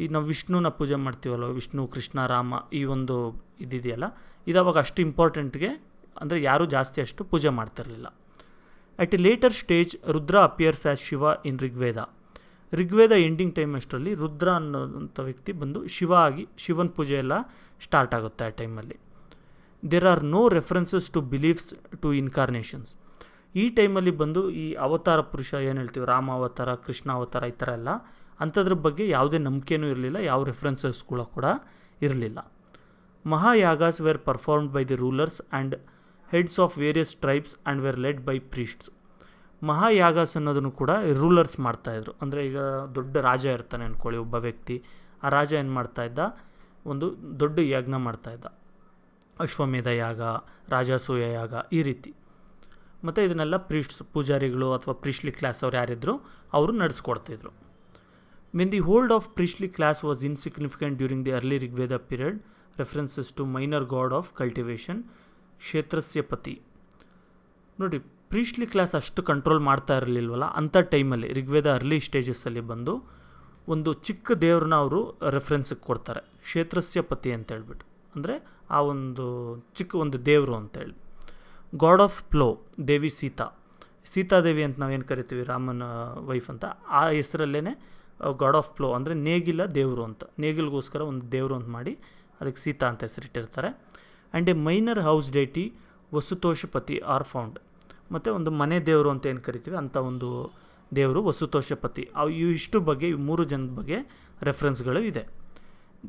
ಈಗ ನಾವು ವಿಷ್ಣುನ ಪೂಜೆ ಮಾಡ್ತೀವಲ್ವ, ವಿಷ್ಣು ಕೃಷ್ಣ ರಾಮ ಈ ಒಂದು ಇದಿದೆಯಲ್ಲ, ಇದಾವಾಗ ಅಷ್ಟು ಇಂಪಾರ್ಟೆಂಟ್ಗೆ ಅಂದರೆ ಯಾರೂ ಜಾಸ್ತಿ ಅಷ್ಟು ಪೂಜೆ ಮಾಡ್ತಿರಲಿಲ್ಲ. At A later stage Rudra appears as Shiva in Rigveda. Rigveda ending time ಅಷ್ಟರಲ್ಲಿ ರುದ್ರ ಅನ್ನೋಂಥ ವ್ಯಕ್ತಿ ಬಂದು ಶಿವ ಆಗಿ ಶಿವನ ಪೂಜೆ ಎಲ್ಲ ಸ್ಟಾರ್ಟ್ ಆಗುತ್ತೆ ಆ ಟೈಮಲ್ಲಿ. There are no references to beliefs to incarnations. ಈ ಟೈಮಲ್ಲಿ ಬಂದು ಈ ಅವತಾರ ಪುರುಷ ಏನು ಹೇಳ್ತೀವಿ, ರಾಮ ಅವತಾರ, ಕೃಷ್ಣ ಅವತಾರ, ಈ ಥರ ಎಲ್ಲ ಅಂಥದ್ರ ಬಗ್ಗೆ ಯಾವುದೇ ನಂಬಿಕೆನೂ ಇರಲಿಲ್ಲ, ಯಾವ ರೆಫರೆನ್ಸಸ್ಗಳು ಕೂಡ ಇರಲಿಲ್ಲ. Mahayagas were performed by the rulers and heads of various tribes and were led by priests. Mahayagas ಅನ್ನೋದನ್ನು ಕೂಡ ರೂಲರ್ಸ್ ಮಾಡ್ತಾಯಿದ್ರು. ಅಂದರೆ ಈಗ ದೊಡ್ಡ ರಾಜ ಇರ್ತಾನೆ ಅಂದ್ಕೊಳ್ಳಿ ಒಬ್ಬ ವ್ಯಕ್ತಿ, ಆ ರಾಜ ಏನು ಮಾಡ್ತಾಯಿದ್ದ, ಒಂದು ದೊಡ್ಡ ಯಜ್ಞ ಮಾಡ್ತಾಯಿದ್ದ, ಅಶ್ವಮೇಧ ಯಾಗ, ರಾಜಸೂಯ ಯಾಗ, ಈ ರೀತಿ. ಮತ್ತು ಇದನ್ನೆಲ್ಲ ಪ್ರೀಸ್ಟ್ಸ್, ಪೂಜಾರಿಗಳು ಅಥವಾ ಪ್ರೀಸ್ಟ್ಲಿ ಕ್ಲಾಸ್ ಅವ್ರು ಯಾರಿದ್ರು ಅವರು ನಡೆಸ್ಕೊಡ್ತಿದ್ರು. When the hold of priestly class was insignificant during the early Rigveda period, references to minor god of cultivation Kshetrasya Pati. ನೋಡಿ, ಪ್ರೀಸ್ಟ್ಲಿ ಕ್ಲಾಸ್ ಅಷ್ಟು ಕಂಟ್ರೋಲ್ ಮಾಡ್ತಾ ಇರಲಿಲ್ವಲ್ಲ, ಅಂಥ ಟೈಮಲ್ಲಿ ಋಗ್ವೇದ ಅರ್ಲಿ ಸ್ಟೇಜಸ್ಸಲ್ಲಿ ಬಂದು ಒಂದು ಚಿಕ್ಕ ದೇವ್ರನ್ನ ಅವರು ರೆಫರೆನ್ಸಿಗೆ ಕೊಡ್ತಾರೆ, ಕ್ಷೇತ್ರಸ್ಯ ಪತಿ ಅಂತ ಹೇಳ್ಬಿಟ್ಟು, ಅಂದರೆ ಆ ಒಂದು ಚಿಕ್ಕ ಒಂದು ದೇವರು ಅಂತೇಳಿ. ಗಾಡ್ ಆಫ್ ಪ್ಲೋ, ದೇವಿ ಸೀತಾದೇವಿ ಅಂತ ನಾವೇನು ಕರಿತೀವಿ, ರಾಮನ ವೈಫ್ ಅಂತ, ಆ ಹೆಸರಲ್ಲೇ ಗಾಡ್ ಆಫ್ ಪ್ಲೋ ಅಂದರೆ ನೇಗಿಲ ದೇವರು ಅಂತ, ನೇಗಿಲ್ಗೋಸ್ಕರ ಒಂದು ದೇವರು ಅಂತ ಮಾಡಿ ಅದಕ್ಕೆ ಸೀತಾ ಅಂತ ಹೆಸರಿಟ್ಟಿರ್ತಾರೆ. And a minor house deity Vastoshpati are found, ಮತ್ತು ಒಂದು ಮನೆ ದೇವರು ಅಂತ ಏನು ಕರಿತೀವಿ ಅಂಥ ಒಂದು ದೇವರು ವಸುತೋಷಪತಿ. ಇಷ್ಟು ಬಗ್ಗೆ, ಈ 3 ಜನದ ಬಗ್ಗೆ ರೆಫರೆನ್ಸ್ಗಳು ಇದೆ.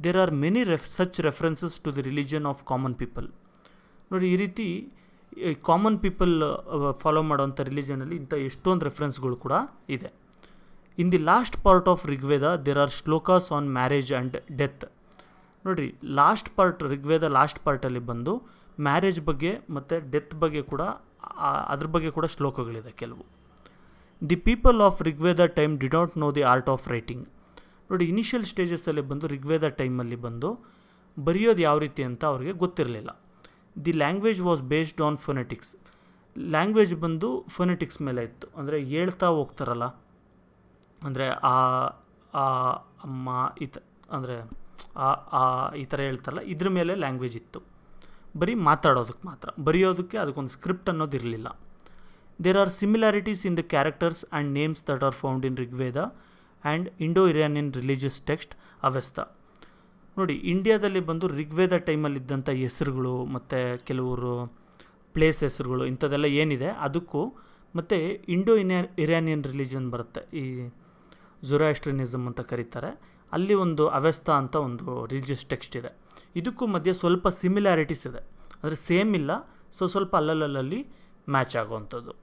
There are many such references to the religion of common people. ನೋಡಿ, ಈ ರೀತಿ ಕಾಮನ್ ಪೀಪಲ್ ಫಾಲೋ ಮಾಡೋವಂಥ ರಿಲಿಜನಲ್ಲಿ ಇಂಥ ಎಷ್ಟೊಂದು ರೆಫರೆನ್ಸ್ಗಳು ಕೂಡ ಇದೆ. In the last part of Rigveda there are shlokas on marriage and death. ನೋಡಿರಿ, ಲಾಸ್ಟ್ ಪಾರ್ಟ್, ಋಗ್ವೇದ ಲಾಸ್ಟ್ ಪಾರ್ಟಲ್ಲಿ ಬಂದು ಮ್ಯಾರೇಜ್ ಬಗ್ಗೆ ಮತ್ತು ಡೆತ್ ಬಗ್ಗೆ ಕೂಡ, ಅದ್ರ ಬಗ್ಗೆ ಕೂಡ ಶ್ಲೋಕಗಳಿದೆ ಕೆಲವು. The people of Rigveda time did not know the art of writing. ನೋಡಿ, ಇನಿಷಿಯಲ್ ಸ್ಟೇಜಸ್ಸಲ್ಲಿ ಬಂದು ಋಗ್ವೇದ ಟೈಮಲ್ಲಿ ಬಂದು ಬರೆಯೋದು ಯಾವ ರೀತಿ ಅಂತ ಅವ್ರಿಗೆ ಗೊತ್ತಿರಲಿಲ್ಲ. The language was based on phonetics. Language ಬಂದು ಫೊನೆಟಿಕ್ಸ್ ಮೇಲೆ ಇತ್ತು, ಅಂದರೆ ಹೇಳ್ತಾ ಹೋಗ್ತಾರಲ್ಲ, ಅಂದರೆ ಅಮ್ಮ ಅಂದರೆ ಈ ಥರ ಹೇಳ್ತಾರಲ್ಲ, ಇದ್ರ ಮೇಲೆ ಲ್ಯಾಂಗ್ವೇಜ್ ಇತ್ತು. ಬರೀ ಮಾತಾಡೋದಕ್ಕೆ ಮಾತ್ರ, ಬರೆಯೋದಕ್ಕೆ ಅದಕ್ಕೊಂದು ಸ್ಕ್ರಿಪ್ಟ್ ಅನ್ನೋದು ಇರಲಿಲ್ಲ. There are similarities in the characters and names that are found in Rigveda and Indo Iranian religious text Avesta. ನೋಡಿ, ಇಂಡಿಯಾದಲ್ಲಿ ಬಂದು ಋಗ್ವೇದ ಟೈಮಲ್ಲಿದ್ದಂಥ ಹೆಸರುಗಳು ಮತ್ತು ಕೆಲವರು ಪ್ಲೇಸ್ ಹೆಸರುಗಳು ಇಂಥದ್ದೆಲ್ಲ ಏನಿದೆ ಅದಕ್ಕೂ, ಮತ್ತು ಇಂಡೋ ಇರಾನಿಯನ್ ರಿಲಿಜನ್ ಬರುತ್ತೆ, ಈ ಝೊರಾಸ್ಟ್ರಿನಿಸಮ್ ಅಂತ ಕರೀತಾರೆ, ಅಲ್ಲಿ ಒಂದು ಅವೆಸ್ತ ಅಂತ ಒಂದು ರಿಲಿಜಿಯಸ್ ಟೆಕ್ಸ್ಟ್ ಇದೆ. ಇದಕ್ಕೂ ಮಧ್ಯೆ ಸ್ವಲ್ಪ ಸಿಮಿಲಾರಿಟೀಸ್ ಇದೆ, ಅಂದರೆ ಸೇಮ್ ಇಲ್ಲ, ಸ್ವಲ್ಪ ಅಲ್ಲಲ್ಲಿ ಮ್ಯಾಚ್ ಆಗುವಂಥದ್ದು.